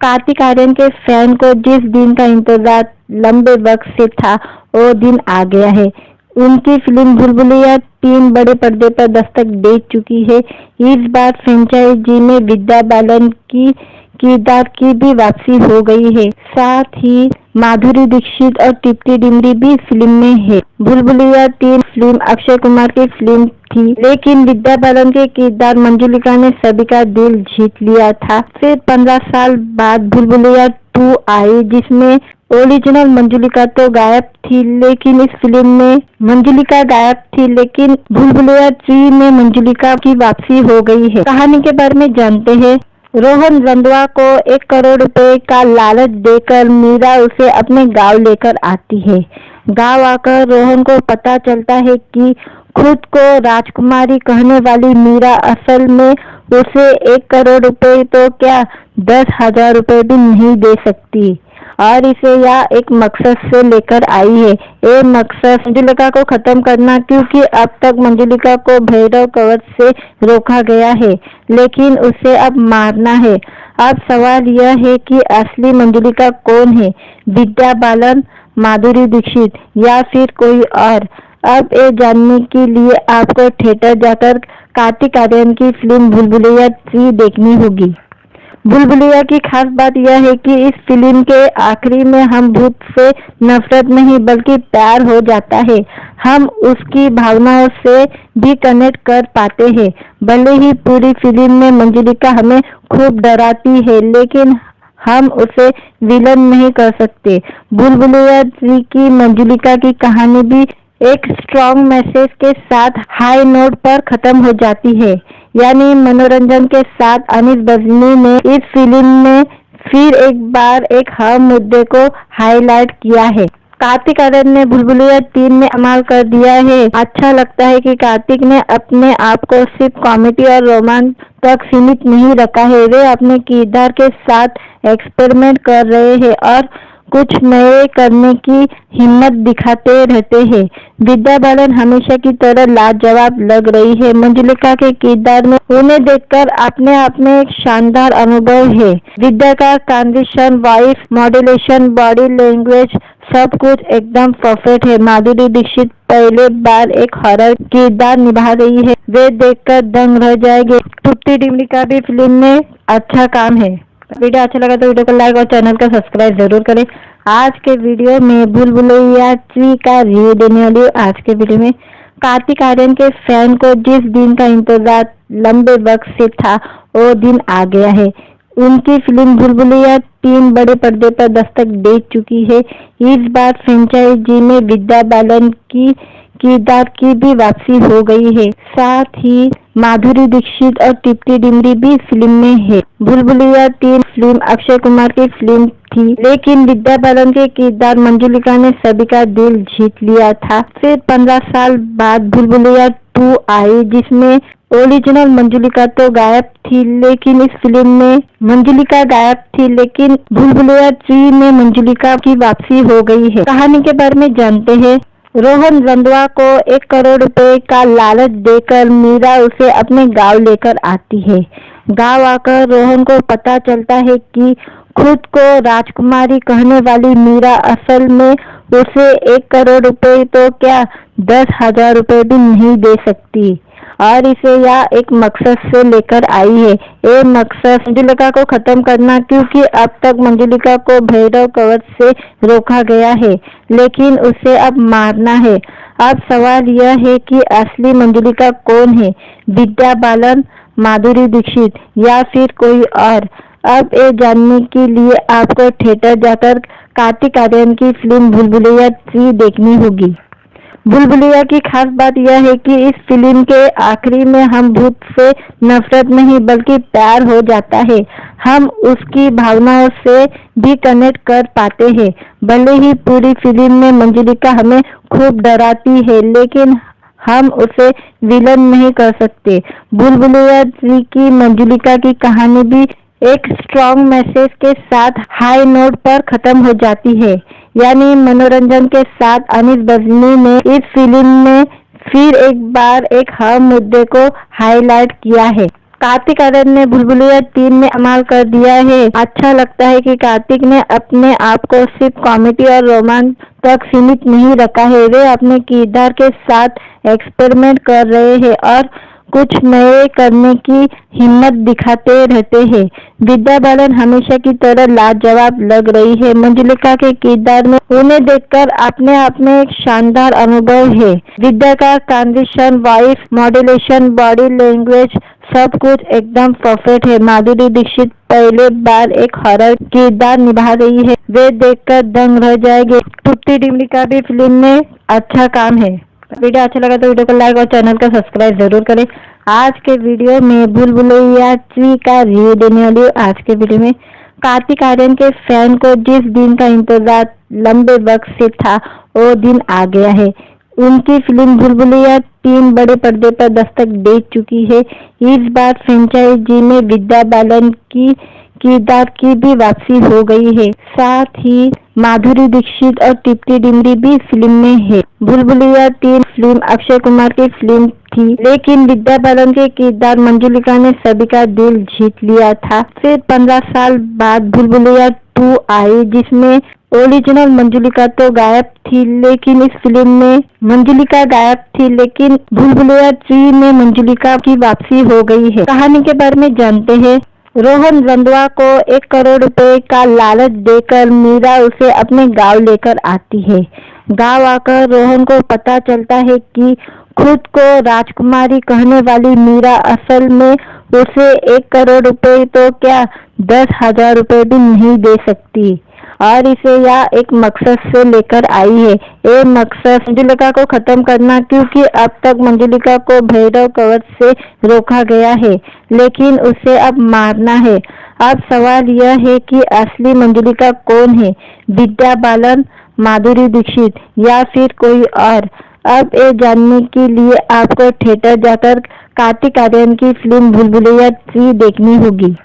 कार्तिक आर्यन के फैन को जिस दिन का इंतजार लंबे वक्त से था वो दिन आ गया है। उनकी फिल्म बुलबुलिया 3 बड़े पर्दे पर दस्तक दे चुकी है। इस बार फ्रेंचाइजी में विद्या बालन की किरदार की भी वापसी हो गई है। साथ ही माधुरी दीक्षित और तृप्ति डिमरी भी फिल्म में है। बुलबुलिया 3 फिल्म अक्षय कुमार की फिल्म थी, लेकिन विद्या बालन के किरदार मंजुलिका ने सभी का दिल जीत लिया था। फिर 15 साल बाद बुलबुलिया 2 आई, जिसमें ओरिजिनल मंजुलिका तो गायब थी, लेकिन इस फिल्म में मंजुलिका गायब थी, लेकिन बुलबुलिया 3 में मंजुलिका की वापसी हो गई है। कहानी के बारे में जानते हैं। रोहन रंधवा को 1 करोड़ रुपए का लालच देकर मीरा उसे अपने गांव लेकर आती है। गांव आकर रोहन को पता चलता है कि खुद को राजकुमारी कहने वाली मीरा असल में उसे 1 करोड़ रुपए तो क्या 10,000 रुपए भी नहीं दे सकती और इसे यह एक मकसद से लेकर आई है। ये मकसद मंजुलिका को खत्म करना, क्योंकि अब तक मंजुलिका को भैरव कवच से रोका गया है, लेकिन उसे अब मारना है। अब सवाल यह है कि असली मंजुलिका कौन है, विद्या बालन, माधुरी दीक्षित या फिर कोई और। अब ये जानने के लिए आपको थिएटर जाकर कार्तिक आर्यन की फिल्म भूल भुलैया 3 देखनी होगी। भूल भुलैया की खास बात यह है कि इस फिल्म के आखिरी में हम भूत से नफरत नहीं बल्कि प्यार हो जाता है। हम उसकी भावनाओं से भी कनेक्ट कर पाते हैं। भले ही पूरी फिल्म में मंजुलिका हमें खूब डराती है, लेकिन हम उसे विलन नहीं कर सकते। भूल भुलैया 3 की मंजुलिका की कहानी भी एक स्ट्रॉन्ग मैसेज के साथ हाई नोट पर खत्म हो जाती है। यानी मनोरंजन के साथ अनीस बजनी ने इस फिल्म में फिर एक बार एक अहम मुद्दे को हाईलाइट किया है। कार्तिक आर्यन ने भूल भुलैया 3 में कमाल कर दिया है। अच्छा लगता है कि कार्तिक ने अपने आप को सिर्फ कॉमेडी और रोमांस तक सीमित नहीं रखा है। वे अपने किरदार के साथ एक्सपेरिमेंट कर रहे हैं और कुछ नए करने की हिम्मत दिखाते रहते हैं। विद्या बालन हमेशा की तरह लाजवाब लग रही है। मंजुलिका के किरदार में उन्हें देखकर अपने आप में एक शानदार अनुभव है। विद्या का transition, voice modulation, body language सब कुछ एकदम परफेक्ट है। माधुरी दीक्षित पहले बार एक हॉरर किरदार निभा रही है, वे देखकर दंग रह जाएंगे। तृप्ति डिमरी का भी फिल्म में अच्छा काम है। वीडियो अच्छा लगा तो वीडियो को लाइक और चैनल को सब्सक्राइब जरूर करें। आज के वीडियो में भूल भुलैया 3 का रिव्यू देने वाली हूँ। आज के वीडियो में कार्तिक आर्यन के फैन को जिस दिन का इंतजार लंबे वक्त से था वो दिन आ गया है। उनकी फिल्म भूल भुलैया 3 बड़े पर्दे पर दस्तक दे चुकी है। इस बार फ्रेंचाइजी में विद्या बालन की किरदार की भी वापसी हो गई है। साथ ही माधुरी दीक्षित और तृप्ति डिमरी भी फिल्म में है। भूल भुलैया 3 फिल्म अक्षय कुमार की फिल्म थी, लेकिन विद्या बालन के किरदार मंजुलिका ने सभी का दिल जीत लिया था। फिर 15 साल बाद भूल भुलैया 2 आई, जिसमें ओरिजिनल मंजुलिका तो गायब थी, लेकिन इस फिल्म में मंजुलिका गायब थी, लेकिन भूल भुलैया 3 में मंजुलिका की वापसी हो गई है। कहानी के बारे में जानते हैं। रोहन रंधवा को 1 करोड़ रुपए का लालच देकर मीरा उसे अपने गांव लेकर आती है। गांव आकर रोहन को पता चलता है कि खुद को राजकुमारी कहने वाली मीरा असल में उसे 1 करोड़ रुपए तो क्या 10,000 रुपए भी नहीं दे सकती और इसे यह एक मकसद से लेकर आई है। ये मकसद मंजुलिका को खत्म करना, क्योंकि अब तक मंजुलिका को भैरव कवच से रोका गया है, लेकिन उसे अब मारना है। अब सवाल यह है कि असली मंजुलिका कौन है, विद्या बालन, माधुरी दीक्षित या फिर कोई और। अब ये जानने के लिए आपको थिएटर जाकर कार्तिक आर्यन की फिल्म भूल भुलैया 3 देखनी होगी। भूल भुलैया की खास बात यह है कि इस फिल्म के आखिरी में हम भूत से नफरत नहीं बल्कि प्यार हो जाता है। हम उसकी भावनाओं से भी कनेक्ट कर पाते हैं। भले ही पूरी फिल्म में मंजुलिका हमें खूब डराती है, लेकिन हम उसे विलन नहीं कर सकते। भूल भुलैया 3 की मंजुलिका की कहानी भी एक स्ट्रॉन्ग मैसेज के साथ हाई नोट पर खत्म हो जाती है। यानी मनोरंजन के साथ अनीस बजनी ने इस फिल्म में फिर एक बार एक अहम मुद्दे को हाईलाइट किया है। कार्तिक आर्यन ने भूल भुलैया 3 में कमाल कर दिया है। अच्छा लगता है कि कार्तिक ने अपने आप को सिर्फ कॉमेडी और रोमांस तक सीमित नहीं रखा है। वे अपने किरदार के साथ एक्सपेरिमेंट कर रहे हैं और कुछ नए करने की हिम्मत दिखाते रहते हैं। विद्या बालन हमेशा की तरह लाजवाब लग रही है। मंजुलिका के किरदार में उन्हें देखकर अपने आप में एक शानदार अनुभव है। विद्या का transition, voice modulation, body language सब कुछ एकदम परफेक्ट है। माधुरी दीक्षित पहले बार एक हॉरर किरदार निभा रही है, वे देखकर दंग रह जाएंगे। तृप्ति डिमरी का भी फिल्म में अच्छा काम है। वीडियो अच्छा लगा तो वीडियो को लाइक और चैनल को सब्सक्राइब जरूर करें। आज के वीडियो में भूल भुलैया 3 का रिव्यू देने वाली हूँ। आज के वीडियो में कार्तिक आर्यन के फैन को जिस दिन का इंतजार लंबे वक्त से था वो दिन आ गया है। उनकी फिल्म भूल भुलैया 3 बड़े पर्दे पर दस्तक दे चुकी है। इस बार फ्रेंचाइजी में विद्या बालन की किरदार की भी वापसी हो गई है। साथ ही माधुरी दीक्षित और तृप्ति डिमरी भी फिल्म में है। भूल भुलैया 3 फिल्म अक्षय कुमार की फिल्म थी, लेकिन विद्या बालन के किरदार मंजुलिका ने सभी का दिल जीत लिया था। फिर 15 साल बाद भूल भुलैया 2 आई, जिसमें ओरिजिनल मंजुलिका तो गायब थी, लेकिन इस फिल्म में मंजुलिका गायब थी, लेकिन भूल भुलैया 3 में मंजुलिका की वापसी हो गई है। कहानी के बारे में जानते हैं। रोहन रंधवा को 1 करोड़ रुपए का लालच देकर मीरा उसे अपने गांव लेकर आती है। गांव आकर रोहन को पता चलता है कि खुद को राजकुमारी कहने वाली मीरा असल में उसे 1 करोड़ रुपए तो क्या 10,000 रुपए भी नहीं दे सकती और इसे यह एक मकसद से लेकर आई है। ये मकसद मंजुलिका को खत्म करना, क्योंकि अब तक मंजुलिका को भैरव कवच से रोका गया है, लेकिन उसे अब मारना है। अब सवाल यह है कि असली मंजुलिका कौन है, विद्या बालन, माधुरी दीक्षित या फिर कोई और। अब ये जानने के लिए आपको थिएटर जाकर कार्तिक आर्यन की फिल्म भूल भुलैया 3 देखनी होगी।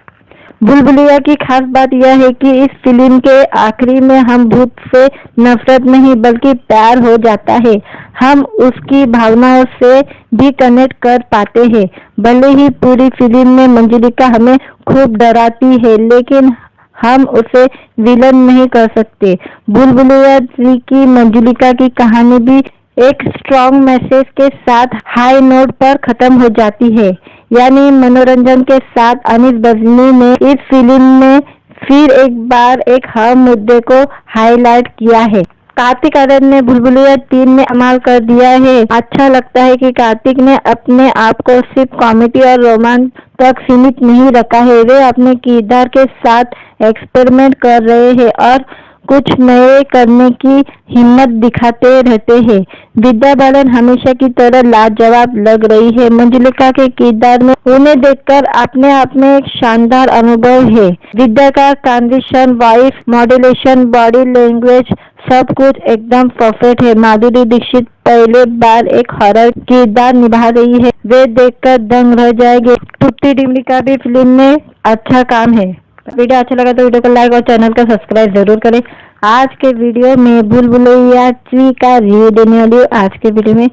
भूल भुलैया की खास बात यह है कि इस फिल्म के आखिरी में हम भूत से नफरत नहीं बल्कि प्यार हो जाता है। हम उसकी भावनाओं से भी कनेक्ट कर पाते हैं। भले ही पूरी फिल्म में मंजुलिका हमें खूब डराती है, लेकिन हम उसे विलन नहीं कर सकते। भूल भुलैया 3 की मंजुलिका की कहानी भी एक स्ट्रॉन्ग मैसेज के साथ हाई नोट पर खत्म हो जाती है। यानी मनोरंजन के साथ अनीस बजनी ने इस फिल्म में फिर एक बार एक अहम मुद्दे को हाईलाइट किया है। कार्तिक आर्यन ने भूल भुलैया 3 में कमाल कर दिया है। अच्छा लगता है कि कार्तिक ने अपने आप को सिर्फ कॉमेडी और रोमांस तक सीमित नहीं रखा है। वे अपने किरदार के साथ एक्सपेरिमेंट कर रहे हैं और कुछ नए करने की हिम्मत दिखाते रहते हैं। विद्या बालन हमेशा की तरह लाजवाब लग रही है। मंजुलिका के किरदार में उन्हें देखकर अपने आप में एक शानदार अनुभव है। विद्या का transition, voice modulation, body language सब कुछ एकदम परफेक्ट है। माधुरी दीक्षित पहले बार एक हॉरर किरदार निभा रही है, वे देखकर दंग रह जाएंगे। तृप्ति डिमरी का भी फिल्म में अच्छा काम है। वीडियो अच्छा लगा तो वीडियो को लाइक और चैनल को सब्सक्राइब जरूर करें। आज के वीडियो में भूल भुलैया 3 का रिव्यू देने वाली हूँ। आज के वीडियो में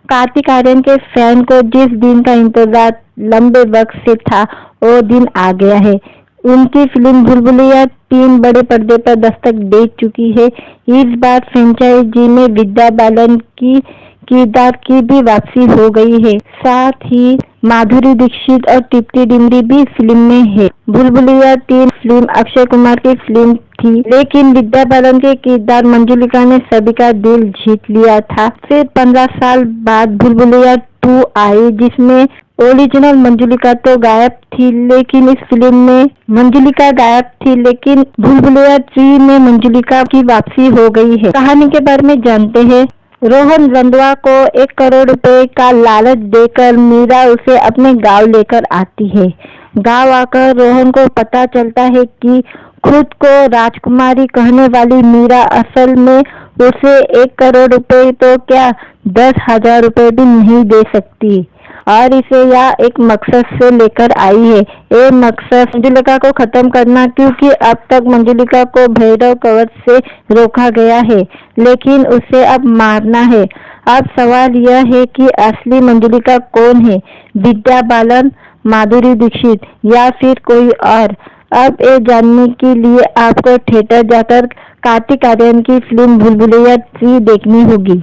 कार्तिक आर्यन के फैन को जिस दिन का इंतजार लंबे वक्त से था वो दिन आ गया है। उनकी फिल्म भूल भुलैया 3 बड़े पर्दे पर दस्तक दे चुकी है। इस बार फ्रेंचाइजी में विद्या बालन की किरदार की भी वापसी हो गई है। साथ ही माधुरी दीक्षित और तृप्ति डिमरी भी फिल्म में है। भूल भुलैया 3 फिल्म अक्षय कुमार की फिल्म थी, लेकिन विद्या बालन के किरदार मंजुलिका ने सभी का दिल जीत लिया था। फिर 15 साल बाद भूल भुलैया 2 आई, जिसमें ओरिजिनल मंजुलिका तो गायब थी, लेकिन इस फिल्म में मंजुलिका गायब थी, लेकिन भूल भुलैया 3 में मंजुलिका की वापसी हो गई है। कहानी के बारे में जानते हैं। रोहन रंधवा को 1 करोड़ रुपए का लालच देकर मीरा उसे अपने गांव लेकर आती है। गांव आकर रोहन को पता चलता है कि खुद को राजकुमारी कहने वाली मीरा असल में उसे 1 करोड़ रुपए तो क्या 10,000 रुपए भी नहीं दे सकती और इसे यह एक मकसद से लेकर आई है। ये मकसद मंजुलिका को खत्म करना, क्योंकि अब तक मंजुलिका को भैरव कवच से रोका गया है, लेकिन उसे अब मारना है। अब सवाल यह है कि असली मंजुलिका कौन है, विद्या बालन, माधुरी दीक्षित या फिर कोई और। अब ये जानने के लिए आपको थिएटर जाकर कार्तिक आर्यन की फिल्म भूल भुलैया 3 देखनी होगी।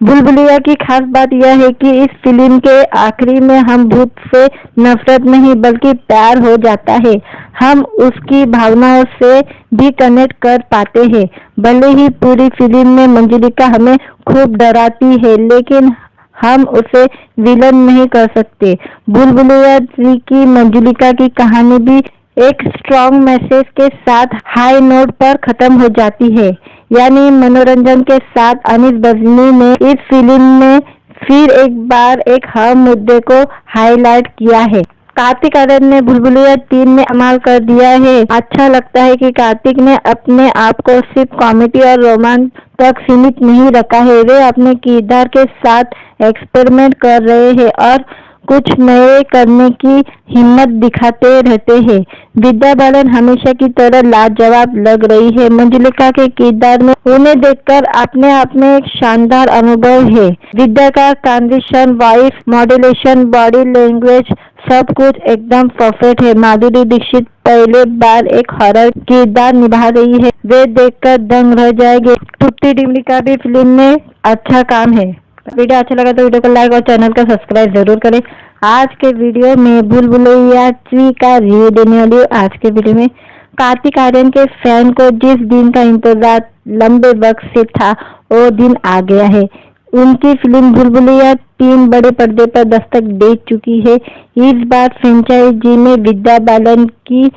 भूल भुलैया की खास बात यह है कि इस फिल्म के आखिरी में हम भूत से नफरत नहीं बल्कि प्यार हो जाता है। हम उसकी भावनाओं से भी कनेक्ट कर पाते हैं। भले ही पूरी फिल्म में मंजुलिका हमें खूब डराती है, लेकिन हम उसे विलन नहीं कर सकते। भूल भुलैया 3 की मंजुलिका की कहानी भी एक स्ट्रॉन्ग मैसेज के साथ हाई नोट पर खत्म हो जाती है। यानी मनोरंजन के साथ अनीस बजनी ने इस फिल्म में फिर एक बार एक अहम मुद्दे को हाईलाइट किया है। कार्तिक आर्यन ने भूल-भुलैया 3 में कमाल कर दिया है। अच्छा लगता है कि कार्तिक ने अपने आप को सिर्फ कॉमेडी और रोमांस तक सीमित नहीं रखा है। वे अपने किरदार के साथ एक्सपेरिमेंट कर रहे हैं और कुछ नए करने की हिम्मत दिखाते रहते हैं। विद्या बालन हमेशा की तरह लाजवाब लग रही है। मंजुलिका के किरदार में उन्हें देखकर अपने आप में एक शानदार अनुभव है। विद्या का transition, voice modulation, body language सब कुछ एकदम परफेक्ट है। माधुरी दीक्षित पहले बार एक हॉरर किरदार निभा रही है। वे देखकर दंग रह जाएंगे। टुट्टी डिमरी का भी फिल्म में अच्छा काम है। वीडियो अच्छा लगा तो वीडियो को लाइक और चैनल को सब्सक्राइब जरूर करें। आज के वीडियो में भूल-भुलैया 3 का रिव्यू देने वाली हूँ। आज के वीडियो में कार्तिक आर्यन के फैन को जिस दिन का इंतजार लंबे वक्त से था वो दिन आ गया है। उनकी फिल्म भूल-भुलैया 3 बड़े पर्दे पर दस्तक दे चुकी है। इस बार फ्रेंचाइजी में विद्या बालन की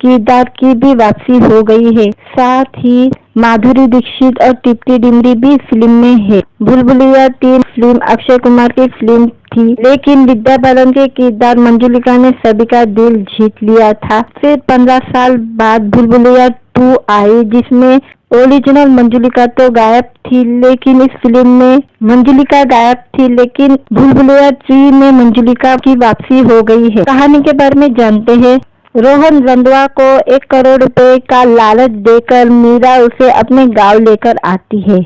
किरदार की भी वापसी हो गई है। साथ ही माधुरी दीक्षित और टिप्टी डिमरी भी फिल्म में है। भूल-भुलैया 3 फिल्म अक्षय कुमार की फिल्म थी, लेकिन विद्या बालन के किरदार मंजुलिका ने सभी का दिल जीत लिया था। फिर 15 साल बाद भूल-भुलैया 2 आई, जिसमें ओरिजिनल मंजुलिका तो गायब थी, लेकिन इस फिल्म में मंजुलिका गायब थी, लेकिन भूल-भुलैया 3 में मंजुलिका की वापसी हो गई है। कहानी के बारे में जानते हैं। रोहन रंधवा को 1 करोड़ रुपए का लालच देकर मीरा उसे अपने गांव लेकर आती है।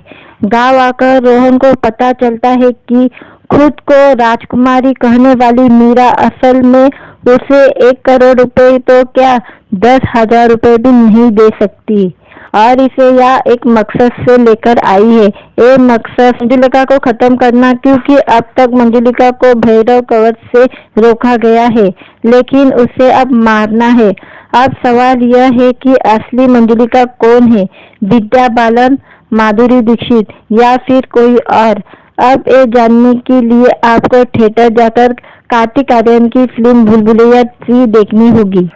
गांव आकर रोहन को पता चलता है कि खुद को राजकुमारी कहने वाली मीरा असल में उसे 1 करोड़ रुपए तो क्या 10,000 रुपए भी नहीं दे सकती और इसे यह एक मकसद से लेकर आई है। ये मकसद मंजुलिका को खत्म करना, क्योंकि अब तक मंजुलिका को भैरव कवच से रोका गया है, लेकिन उसे अब मारना है। अब सवाल यह है कि असली मंजुलिका कौन है, विद्या बालन, माधुरी दीक्षित या फिर कोई और। अब ये जानने के लिए आपको थिएटर जाकर कार्तिक आर्यन की फिल्म भूल-भुलैया 3 देखनी होगी।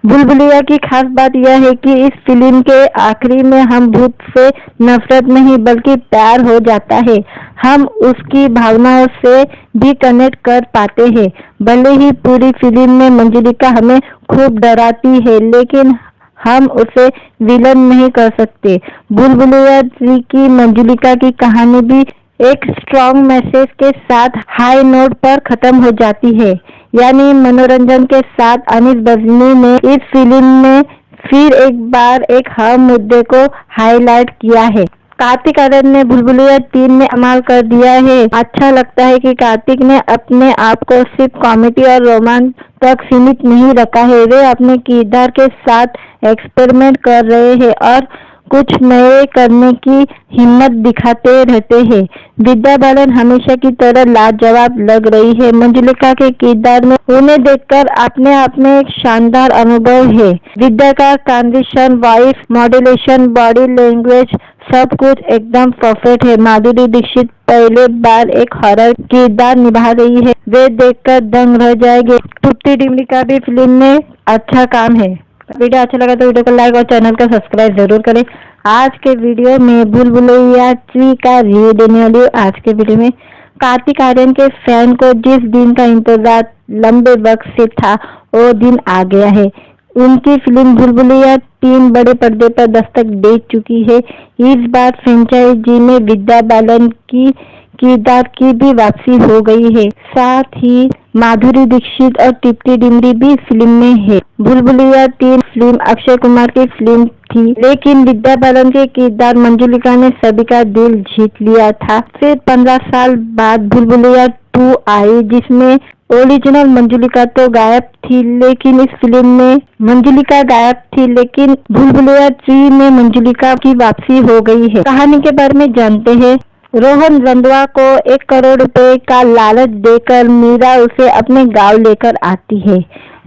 भूल-भुलैया की खास बात यह है कि इस फिल्म के आखिरी में हम भूत से नफरत नहीं बल्कि प्यार हो जाता है। हम उसकी भावनाओं से भी कनेक्ट कर पाते हैं। भले ही पूरी फिल्म में मंजुलिका हमें खूब डराती है, लेकिन हम उसे विलन नहीं कर सकते। भूल-भुलैया 3 की मंजुलिका की कहानी भी एक स्ट्रॉन्ग मैसेज के साथ हाई नोट पर खत्म हो जाती है, यानी मनोरंजन के साथ। अनीस बजनी ने इस फिल्म में फिर एक बार एक अहम मुद्दे को हाईलाइट किया है। कार्तिक आर्यन ने भूल-भुलैया 3 में कमाल कर दिया है। अच्छा लगता है कि कार्तिक ने अपने आप को सिर्फ कॉमेडी और रोमांस तक सीमित नहीं रखा है। वे अपने किरदार के साथ एक्सपेरिमेंट कर रहे हैं और कुछ नए करने की हिम्मत दिखाते रहते हैं। विद्या बालन हमेशा की तरह लाजवाब लग रही है। मंजुलिका के किरदार में उन्हें देखकर अपने आप में एक शानदार अनुभव है। विद्या का transition, voice modulation, body language सब कुछ एकदम परफेक्ट है। माधुरी दीक्षित पहले बार एक हॉरर किरदार निभा रही है। वे देखकर दंग रह जाएंगे। टुट्टी डिमरी का भी फिल्म में अच्छा काम है। वीडियो अच्छा लगा तो वीडियो को लाइक और चैनल को सब्सक्राइब जरूर करें। आज के वीडियो में भूल-भुलैया 3 का रिव्यू देने वाली हूँ। आज के वीडियो में कार्तिक आर्यन के फैन को जिस दिन का इंतजार लंबे वक्त से था वो दिन आ गया है। उनकी फिल्म भूल-भुलैया 3 बड़े पर्दे पर दस्तक दे चुकी है। इस बार फ्रेंचाइजी में विद्या बालन की किरदार की भी वापसी हो गई है। साथ ही माधुरी दीक्षित और टिप्टी डिमरी भी फिल्म में है। भूल-भुलैया 3 फिल्म अक्षय कुमार की फिल्म थी, लेकिन विद्या बालन के किरदार मंजुलिका ने सभी का दिल जीत लिया था। फिर 15 साल बाद भूल-भुलैया 2 आई, जिसमें ओरिजिनल मंजुलिका तो गायब थी, लेकिन इस फिल्म में मंजुलिका गायब थी, लेकिन भूल-भुलैया 3 में मंजुलिका की वापसी हो गई है। कहानी के बारे में जानते हैं। रोहन रंधवा को 1 करोड़ रुपए का लालच देकर मीरा उसे अपने गांव लेकर आती है।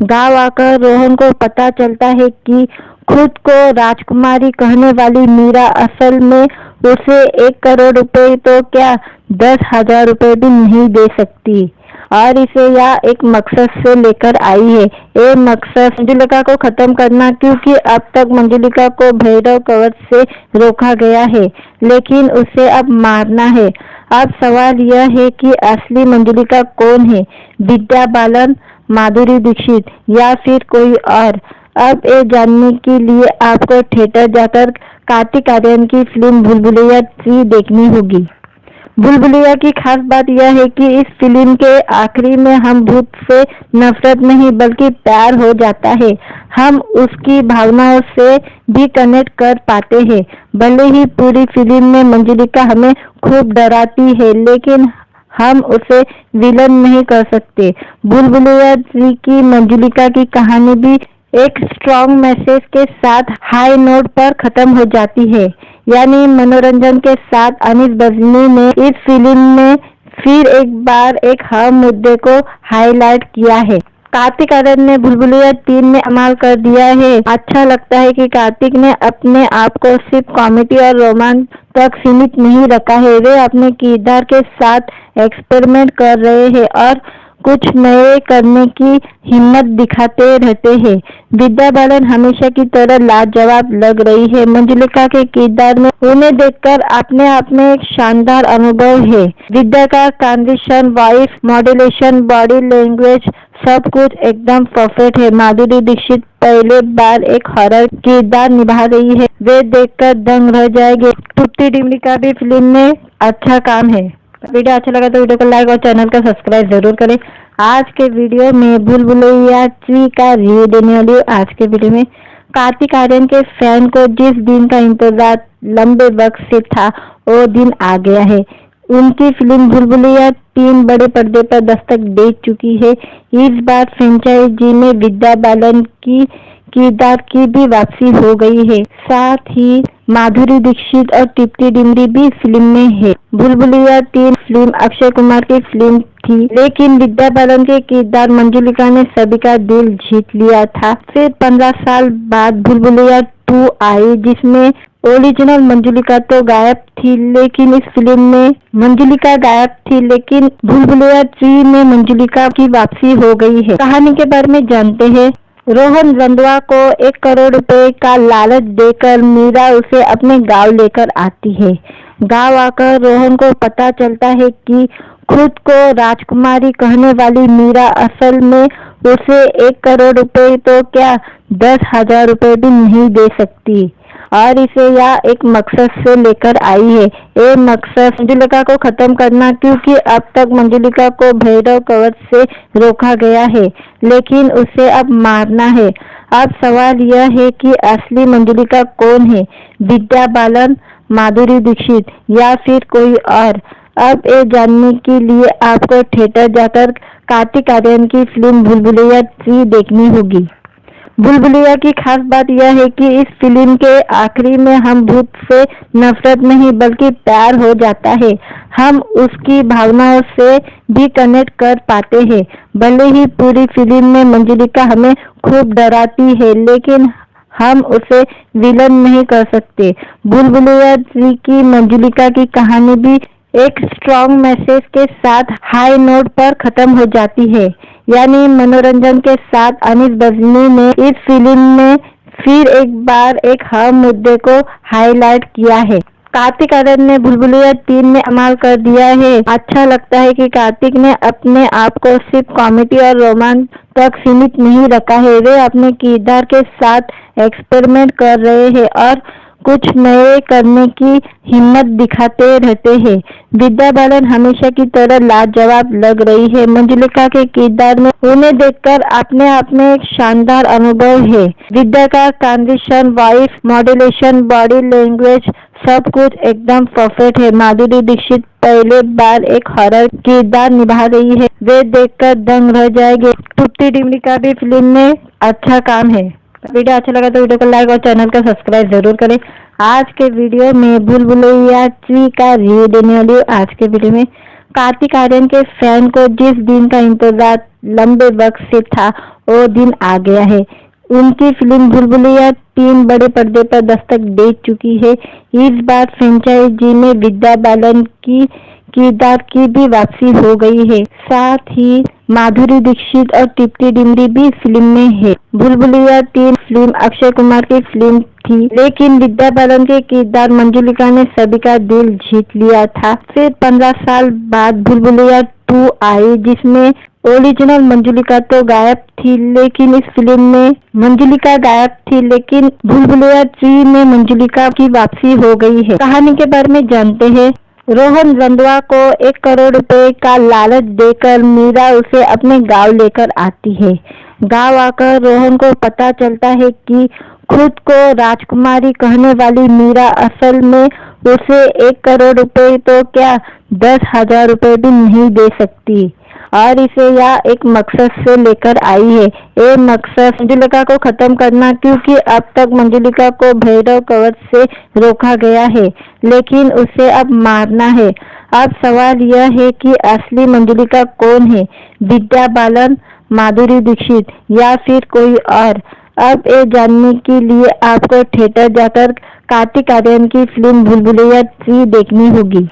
गांव आकर रोहन को पता चलता है कि खुद को राजकुमारी कहने वाली मीरा असल में उसे 1 करोड़ रुपए तो क्या 10,000 रुपए भी नहीं दे सकती और इसे यह एक मकसद से लेकर आई है। ये मकसद मंजुलिका को खत्म करना, क्योंकि अब तक मंजुलिका को भैरव कवच से रोका गया है, लेकिन उसे अब मारना है। अब सवाल यह है कि असली मंजुलिका कौन है, विद्या बालन, माधुरी दीक्षित या फिर कोई और। अब ये जानने के लिए आपको थिएटर जाकर कार्तिक आर्यन की फिल्म भूल भुलैया 3 देखनी होगी। भूल भुलैया की खास बात यह है कि इस फिल्म के आखिरी में हम भूत से नफरत नहीं बल्कि प्यार हो जाता है। हम उसकी भावनाओं से भी कनेक्ट कर पाते हैं। भले ही पूरी फिल्म में मंजुलिका हमें खूब डराती है, लेकिन हम उसे विलन नहीं कर सकते। भूल भुलैया 3 की मंजुलिका की कहानी भी एक स्ट्रॉन्ग मैसेज के साथ हाई नोट पर खत्म हो जाती है। यानी मनोरंजन के साथ अनीस बजनी ने इस फिल्म में फिर एक बार एक हर मुद्दे को हाईलाइट किया है। कार्तिक आर्यन ने भूल भुलैया 3 में कमाल कर दिया है। अच्छा लगता है कि कार्तिक ने अपने आप को सिर्फ कॉमेडी और रोमांस तक सीमित नहीं रखा है। वे अपने किरदार के साथ एक्सपेरिमेंट कर रहे हैं और कुछ नए करने की हिम्मत दिखाते रहते हैं। विद्या बालन हमेशा की तरह लाजवाब लग रही है। मंजुलिका के किरदार में उन्हें देखकर अपने आप में एक शानदार अनुभव है। विद्या का transition, voice modulation, body language सब कुछ एकदम परफेक्ट है। माधुरी दीक्षित पहले बार एक हॉरर किरदार निभा रही है। वे देखकर दंग रह जाएंगे। टुट्टी डिम्डी का भी फिल्म में अच्छा काम है। वीडियो अच्छा लगा तो वीडियो को लाइक और चैनल को सब्सक्राइब जरूर करें। आज के वीडियो में भूल भुलैया 3 का रिव्यू देने वाली हूँ। आज के वीडियो में कार्तिक आर्यन के फैन को जिस दिन का इंतजार लंबे वक्त से था वो दिन आ गया है। उनकी फिल्म भूल भुलैया 3 बड़े पर्दे पर दस्तक दे चुकी है। इस बार फ्रेंचाइजी में विद्या बालन की किरदार की भी वापसी हो गई है। साथ ही माधुरी दीक्षित और टिप्टी डिम्डी भी फिल्म में है। भूल भुलैया 3 फिल्म अक्षय कुमार की फिल्म थी, लेकिन विद्या बालन के किरदार मंजुलिका ने सभी का दिल जीत लिया था। फिर 15 साल बाद भूल भुलैया 2 आई, जिसमें ओरिजिनल मंजुलिका तो गायब थी, लेकिन इस फिल्म में मंजुलिका गायब थी, लेकिन भूल भुलैया 3 में मंजुलिका की वापसी हो गई है। कहानी के बारे में जानते हैं। रोहन रंधवा को 1 करोड़ रुपए का लालच देकर मीरा उसे अपने गांव लेकर आती है। गांव आकर रोहन को पता चलता है कि खुद को राजकुमारी कहने वाली मीरा असल में उसे 1 करोड़ रुपए तो क्या 10,000 रुपए भी नहीं दे सकती और इसे यह एक मकसद से लेकर आई है। ये मकसद मंजुलिका को खत्म करना, क्योंकि अब तक मंजुलिका को भैरव कवच से रोका गया है, लेकिन उसे अब मारना है। अब सवाल यह है कि असली मंजुलिका कौन है, विद्या बालन, माधुरी दीक्षित या फिर कोई और। अब ये जानने के लिए आपको थिएटर जाकर कार्तिक आर्यन की फिल्म भूल भुलैया 3 देखनी होगी। भूल भुलैया की खास बात यह है कि इस फिल्म के आखिरी में हम भूत से नफरत नहीं बल्कि प्यार हो जाता है। हम उसकी भावनाओं से भी कनेक्ट कर पाते हैं। भले ही पूरी फिल्म में मंजुलिका हमें खूब डराती है, लेकिन हम उसे विलन नहीं कर सकते। भूल भुलैया 3 की मंजुलिका की कहानी भी एक स्ट्रॉन्ग मैसेज के साथ हाई नोट पर खत्म हो जाती है। यानी मनोरंजन के साथ अनीस बजनी ने इस फिल्म में फिर एक बार एक हर मुद्दे को हाईलाइट किया है। कार्तिक आर्यन ने भूल भुलैया 3 में कमाल कर दिया है। अच्छा लगता है कि कार्तिक ने अपने आप को सिर्फ कॉमेडी और रोमांस तक सीमित नहीं रखा है। वे अपने किरदार के साथ एक्सपेरिमेंट कर रहे हैं और कुछ नए करने की हिम्मत दिखाते रहते हैं। विद्या बालन हमेशा की तरह लाजवाब लग रही है। मंजुलिका के किरदार में उन्हें देखकर अपने आप में एक शानदार अनुभव है। विद्या का transition, voice modulation, body language सब कुछ एकदम परफेक्ट है। माधुरी दीक्षित पहले बार एक हॉरर किरदार निभा रही है। वे देखकर दंग रह जाएंगे। टुट्टी डिम्डी का भी फिल्म में अच्छा काम है। वीडियो अच्छा लगा तो वीडियो को लाइक और चैनल को सब्सक्राइब जरूर करें। आज के वीडियो में भूल भुलैया 3 का रिव्यू देने वाली हूँ। आज के वीडियो में कार्तिक आर्यन के फैन को जिस दिन का इंतजार लंबे वक्त से था वो दिन आ गया है। उनकी फिल्म भूल भुलैया 3 बड़े पर्दे पर दस्तक दे चुकी है। इस बार फ्रेंचाइजी में विद्या बालन की किरदार की भी वापसी हो गई है। साथ ही माधुरी दीक्षित और टिप्टी डिमरी भी फिल्म में है। भूल भुलैया 3 फिल्म अक्षय कुमार की फिल्म थी, लेकिन विद्या बालन के किरदार मंजुलिका ने सभी का दिल जीत लिया था। फिर 15 साल बाद भूल भुलैया 2 आई, जिसमें ओरिजिनल मंजुलिका तो गायब थी, लेकिन इस फिल्म में मंजुलिका गायब थी, लेकिन भूल भुलैया 3 में मंजुलिका की वापसी हो गई है। कहानी के बारे में जानते हैं। रोहन रंधवा को 1 करोड़ रुपए का लालच देकर मीरा उसे अपने गांव लेकर आती है। गांव आकर रोहन को पता चलता है कि खुद को राजकुमारी कहने वाली मीरा असल में उसे 1 करोड़ रुपए तो क्या 10,000 रुपए भी नहीं दे सकती और इसे यह एक मकसद से लेकर आई है। ये मकसद मंजुलिका को खत्म करना, क्योंकि अब तक मंजुलिका को भैरव कवच से रोका गया है, लेकिन उसे अब मारना है। अब सवाल यह है कि असली मंजुलिका कौन है, विद्या बालन, माधुरी दीक्षित या फिर कोई और। अब ये जानने के लिए आपको थिएटर जाकर कार्तिक आर्यन की फिल्म भूल भुलैया 3 देखनी होगी।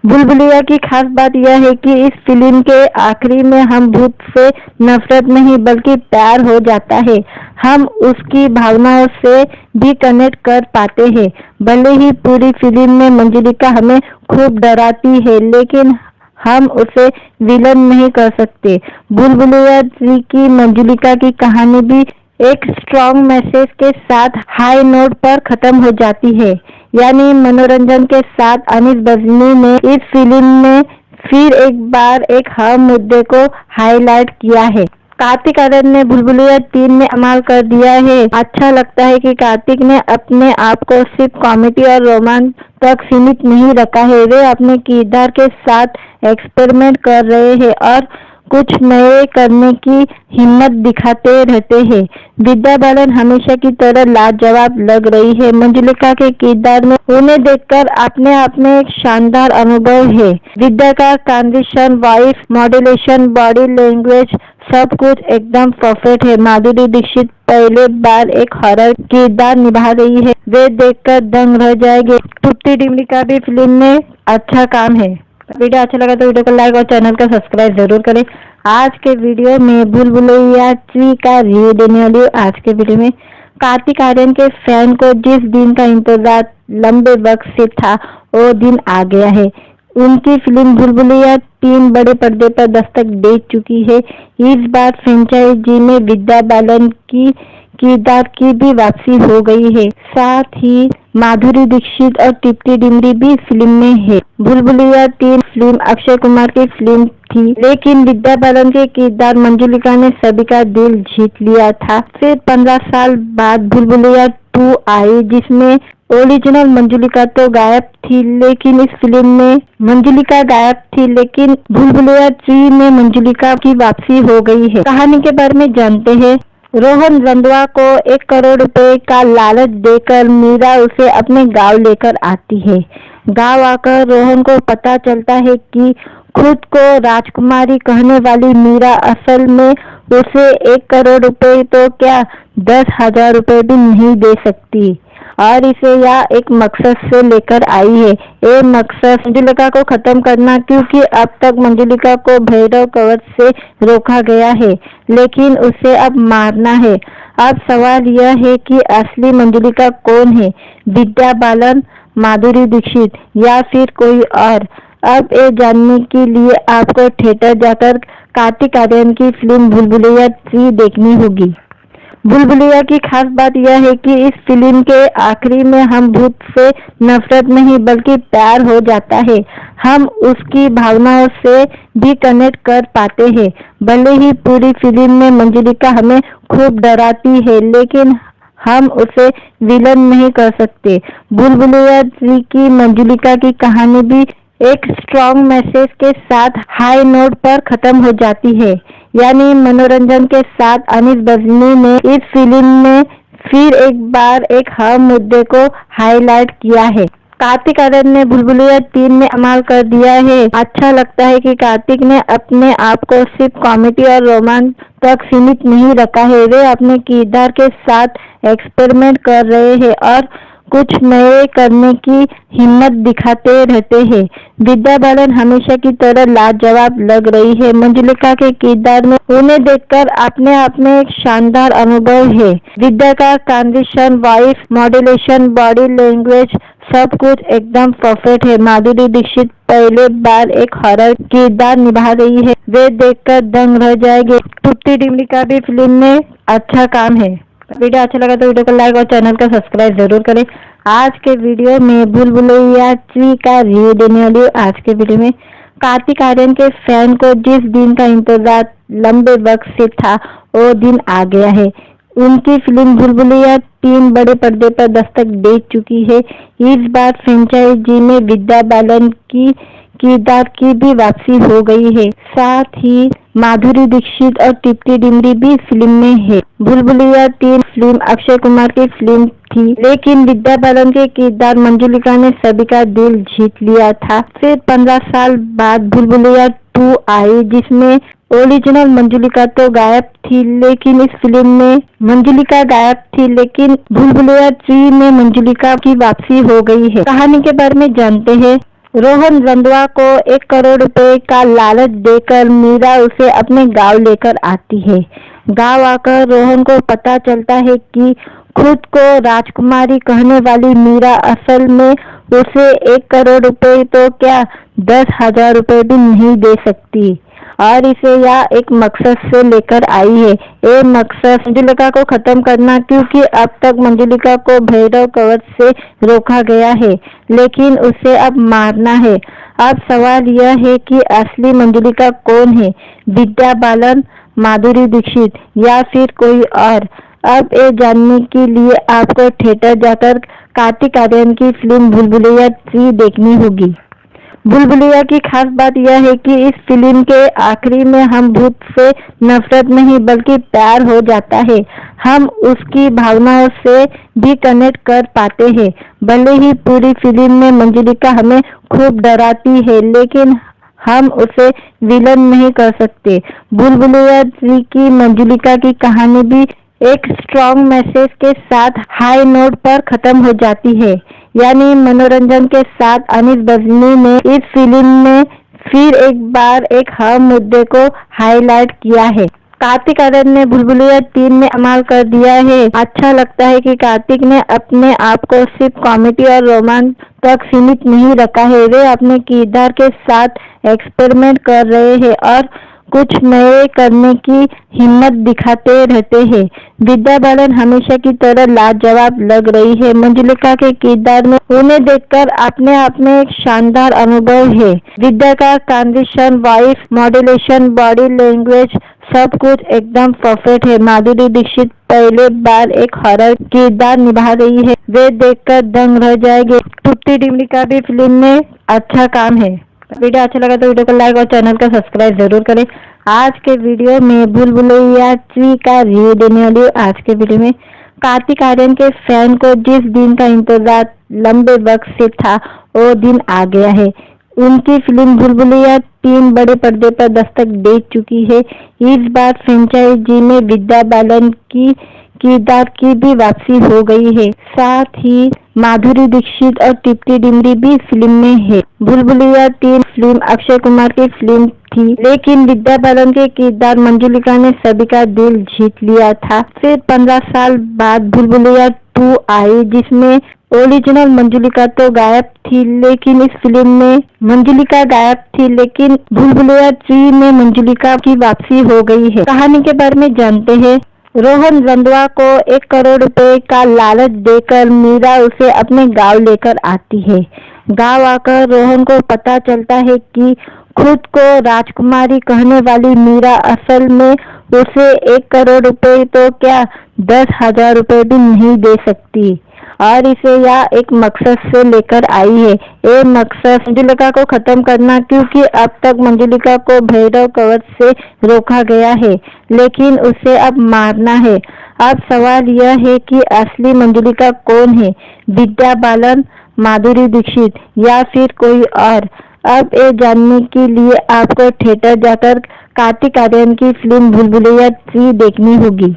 भूल भुलैया की खास बात यह है कि इस फिल्म के आखिरी में हम भूत से नफरत नहीं बल्कि प्यार हो जाता है। हम उसकी भावनाओं से भी कनेक्ट कर पाते हैं। भले ही पूरी फिल्म में मंजुलिका हमें खूब डराती है, लेकिन हम उसे विलन नहीं कर सकते। भूल भुलैया 3 की मंजुलिका की कहानी भी एक स्ट्रॉन्ग मैसेज के साथ हाई नोट पर खत्म हो जाती है, यानी मनोरंजन के साथ अनीस बजनी ने इस फिल्म में फिर एक बार एक हर मुद्दे को हाईलाइट किया है। कार्तिक आर्यन ने भूल भुलैया 3 में कमाल कर दिया है। अच्छा लगता है कि कार्तिक ने अपने आप को सिर्फ कॉमेडी और रोमांस तक सीमित नहीं रखा है। वे अपने किरदार के साथ एक्सपेरिमेंट कर रहे हैं और कुछ नए करने की हिम्मत दिखाते रहते हैं। विद्या बालन हमेशा की तरह लाजवाब लग रही है। मंजुलिका के किरदार में उन्हें देखकर अपने आप में एक शानदार अनुभव है। विद्या का transition, voice modulation, body language सब कुछ एकदम परफेक्ट है। माधुरी दीक्षित पहले बार एक हॉरर किरदार निभा रही है, वे देखकर दंग रह जाएंगे। टिप्टी डिमरी का भी फिल्म में अच्छा काम है। वीडियो अच्छा लगा तो वीडियो को लाइक और चैनल को सब्सक्राइब जरूर करें। आज के वीडियो में भूल भुलैया 3 का रिव्यू देने वाली हूँ। आज के वीडियो में कार्तिक आर्यन के फैन को जिस दिन का इंतजार लंबे वक्त से था, वो दिन आ गया है। उनकी फिल्म भूल भुलैया 3 बड़े पर्दे पर दस्तक दे चुकी है। इस बार फ्रेंचाइजी में विद्या बालन की किरदार की भी वापसी हो गई है। साथ ही माधुरी दीक्षित और टिप्टी डिमरी भी फिल्म में है। भूल भुलैया 3 फिल्म अक्षय कुमार की फिल्म थी, लेकिन विद्या बालन के किरदार मंजुलिका ने सभी का दिल जीत लिया था। फिर 15 साल बाद भूल भुलैया 2 आई, जिसमें ओरिजिनल मंजुलिका तो गायब थी, लेकिन इस फिल्म में मंजुलिका गायब थी, लेकिन भूल भुलैया 3 में मंजुलिका की वापसी हो गई है। कहानी के बारे में जानते हैं। रोहन रंधवा को 1 करोड़ रुपए का लालच देकर मीरा उसे अपने गांव लेकर आती है। गांव आकर रोहन को पता चलता है कि खुद को राजकुमारी कहने वाली मीरा असल में उसे 1 करोड़ रुपए तो क्या 10,000 रुपए भी नहीं दे सकती और इसे यह एक मकसद से लेकर आई है। ये मकसद मंजुलिका को खत्म करना, क्योंकि अब तक मंजुलिका को भैरव कवच से रोका गया है, लेकिन उसे अब मारना है। अब सवाल यह है कि असली मंजुलिका कौन है, विद्या बालन, माधुरी दीक्षित या फिर कोई और। अब ये जानने के लिए आपको थिएटर जाकर कार्तिक आर्यन की फिल्म भूल भुलैया 3 देखनी होगी। भूल भुलैया की खास बात यह है कि इस फिल्म के आखिरी में हम भूत से नफरत नहीं बल्कि प्यार हो जाता है। हम उसकी भावनाओं से भी कनेक्ट कर पाते हैं। भले ही पूरी फिल्म में मंजुलिका हमें खूब डराती है, लेकिन हम उसे विलन नहीं कर सकते। भूल भुलैया 3 की मंजुलिका की कहानी भी एक स्ट्रॉन्ग मैसेज के साथ हाई नोट पर खत्म हो जाती है, यानी मनोरंजन के साथ अनीस बजनी ने इस फिल्म में फिर एक बार एक हर मुद्दे को हाईलाइट किया है। कार्तिक आर्यन ने भूल भुलैया 3 में कमाल कर दिया है। अच्छा लगता है कि कार्तिक ने अपने आप को सिर्फ कॉमेडी और रोमांस तक सीमित नहीं रखा है। वे अपने किरदार के साथ एक्सपेरिमेंट कर रहे हैं और कुछ नए करने की हिम्मत दिखाते रहते हैं। विद्या बालन हमेशा की तरह लाजवाब लग रही है। मंजुलिका के किरदार में उन्हें देखकर अपने आप में एक शानदार अनुभव है। विद्या का transition, voice modulation, body language सब कुछ एकदम परफेक्ट है। माधुरी दीक्षित पहले बार एक हॉरर किरदार निभा रही है, वे देखकर दंग रह जाएंगे। टूटी डिमरी का भी फिल्म में अच्छा काम है। वीडियो अच्छा लगा तो वीडियो को लाइक और चैनल को सब्सक्राइब जरूर करें। आज के वीडियो में भूल भुलैया 3 का रिव्यू देने वाली हूँ। आज के वीडियो में कार्तिक आर्यन के फैन को जिस दिन का इंतजार लंबे वक्त से था वो दिन आ गया है। उनकी फिल्म भूल भुलैया 3 बड़े पर्दे पर दस्तक दे चुकी है। इस बार फ्रेंचाइजी में विद्या बालन की किरदार की भी वापसी हो गई है। साथ ही माधुरी दीक्षित और तृप्ति डिमरी भी फिल्म में है। भूल भुलैया 3 फिल्म अक्षय कुमार की फिल्म थी, लेकिन विद्या बालन के किरदार मंजुलिका ने सभी का दिल जीत लिया था। फिर 15 साल बाद भूल भुलैया 2 आई, जिसमें ओरिजिनल मंजुलिका तो गायब थी, लेकिन इस फिल्म में मंजुलिका गायब थी, लेकिन भूल भुलैया 3 में मंजुलिका की वापसी हो गई है। कहानी के बारे में जानते हैं। रोहन रंधवा को 1 करोड़ रुपए का लालच देकर मीरा उसे अपने गांव लेकर आती है। गांव आकर रोहन को पता चलता है कि खुद को राजकुमारी कहने वाली मीरा असल में उसे 1 करोड़ रुपए तो क्या 10,000 रुपए भी नहीं दे सकती और इसे यह एक मकसद से लेकर आई है। ये मकसद मंजुलिका को खत्म करना, क्योंकि अब तक मंजुलिका को भैरव कवच से रोका गया है, लेकिन उसे अब मारना है। अब सवाल यह है कि असली मंजुलिका कौन है, विद्या बालन, माधुरी दीक्षित या फिर कोई और। अब ये जानने के लिए आपको थिएटर जाकर कार्तिक आर्यन की फिल्म भूल भुलैया 3 देखनी होगी। भूल भुलैया की खास बात यह है कि इस फिल्म के आखिरी में हम भूत से नफरत नहीं बल्कि प्यार हो जाता है। हम उसकी भावनाओं से भी कनेक्ट कर पाते हैं। भले ही पूरी फिल्म में मंजुलिका हमें खूब डराती है, लेकिन हम उसे विलन नहीं कर सकते। भूल भुलैया 3 की मंजुलिका की कहानी भी एक स्ट्रॉन्ग मैसेज के साथ हाई नोट पर खत्म हो जाती है, यानी मनोरंजन के साथ। अनिल बजनी ने इस फिल्म में फिर एक बार एक अहम मुद्दे को हाईलाइट किया है। कार्तिक आर्यन ने भूल भुलैया 3 में कमाल कर दिया है। अच्छा लगता है कि कार्तिक ने अपने आप को सिर्फ कॉमेडी और रोमांस तक सीमित नहीं रखा है। वे अपने किरदार के साथ एक्सपेरिमेंट कर रहे हैं और कुछ नए करने की हिम्मत दिखाते रहते हैं। विद्या बालन हमेशा की तरह लाजवाब लग रही है। मंजुलिका के किरदार में उन्हें देखकर अपने आप में एक शानदार अनुभव है। विद्या का transition, voice modulation, body language सब कुछ एकदम परफेक्ट है। माधुरी दीक्षित पहले बार एक हॉरर किरदार निभा रही है, वे देखकर दंग रह जाएंगे। टूटी डिमरी का भी फिल्म में अच्छा काम है। वीडियो अच्छा लगा तो वीडियो को लाइक और चैनल को सब्सक्राइब जरूर करें। आज के वीडियो में भूल भुलैया 3 का रिव्यू देने वाली हूँ। आज के वीडियो में कार्तिक आर्यन के फैन को जिस दिन का इंतजार लंबे वक्त से था वो दिन आ गया है। उनकी फिल्म भूल भुलैया 3 बड़े पर्दे पर दस्तक दे चुकी है। इस बार फ्रेंचाइजी में विद्या बालन की किरदार की भी वापसी हो गई है। साथ ही माधुरी दीक्षित और तृप्ति डिमरी भी फिल्म में है। भूल भुलैया 3 फिल्म अक्षय कुमार की फिल्म थी, लेकिन विद्या बालन के किरदार मंजुलिका ने सभी का दिल जीत लिया था। फिर 15 साल बाद भूल भुलैया 2 आई, जिसमें ओरिजिनल मंजुलिका तो गायब थी, लेकिन इस फिल्म में मंजुलिका गायब थी, लेकिन भूल भुलैया 3 में मंजुलिका की वापसी हो गई है। कहानी के बारे में जानते हैं। रोहन रंधवा को 1 करोड़ रुपए का लालच देकर मीरा उसे अपने गांव लेकर आती है। गांव आकर रोहन को पता चलता है कि खुद को राजकुमारी कहने वाली मीरा असल में उसे 1 करोड़ रुपए तो क्या 10,000 रुपए भी नहीं दे सकती और इसे यह एक मकसद से लेकर आई है। ये मकसद मंजुलिका को खत्म करना, क्योंकि अब तक मंजुलिका को भैरव कवच से रोका गया है, लेकिन उसे अब मारना है। अब सवाल यह है कि असली मंजुलिका कौन है, विद्या बालन, माधुरी दीक्षित या फिर कोई और। अब ये जानने के लिए आपको थिएटर जाकर कार्तिक आर्यन की फिल्म भूल भुलैया 3 देखनी होगी।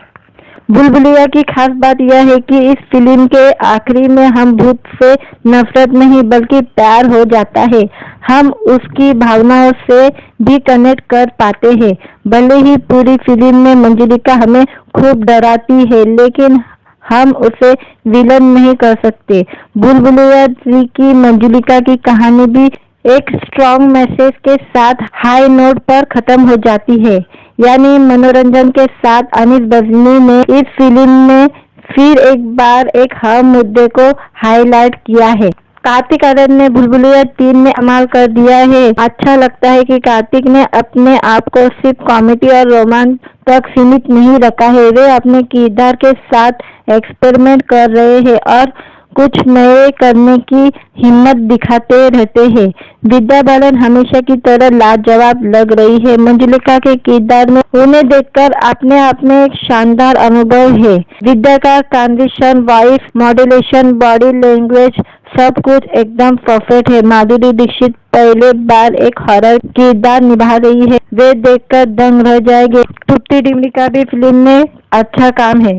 बुलबुलिया की खास बात यह है कि इस फिल्म के आखिरी में हम भूत से नफरत नहीं बल्कि प्यार हो जाता है। हम उसकी भावनाओं से भी कनेक्ट कर पाते हैं। भले ही पूरी फिल्म में मंजुलिका हमें खूब डराती है, लेकिन हम उसे विलन नहीं कर सकते। बुलबुलिया 3 की मंजुलिका की कहानी भी एक स्ट्रॉन्ग मैसेज के साथ हाई नोट पर खत्म हो जाती है। यानी मनोरंजन के साथ अनीस बजनी ने इस फिल्म में फिर एक बार एक अहम मुद्दे को हाईलाइट किया है। कार्तिक आर्यन ने बुलबुलिया 3 में कमाल कर दिया है। अच्छा लगता है कि कार्तिक ने अपने आप को सिर्फ कॉमेडी और रोमांस तक सीमित नहीं रखा है। वे अपने किरदार के साथ एक्सपेरिमेंट कर रहे हैं और कुछ नए करने की हिम्मत दिखाते रहते हैं। विद्या बालन हमेशा की तरह लाजवाब लग रही है। मंजुलिका के किरदार में उन्हें देखकर अपने आप में एक शानदार अनुभव है। विद्या का transition, voice modulation, body language सब कुछ एकदम परफेक्ट है। माधुरी दीक्षित पहले बार एक हॉरर किरदार निभा रही है। वे देखकर दंग रह जाएंगे। तृप्ति डिमरी का भी फिल्म में अच्छा काम है।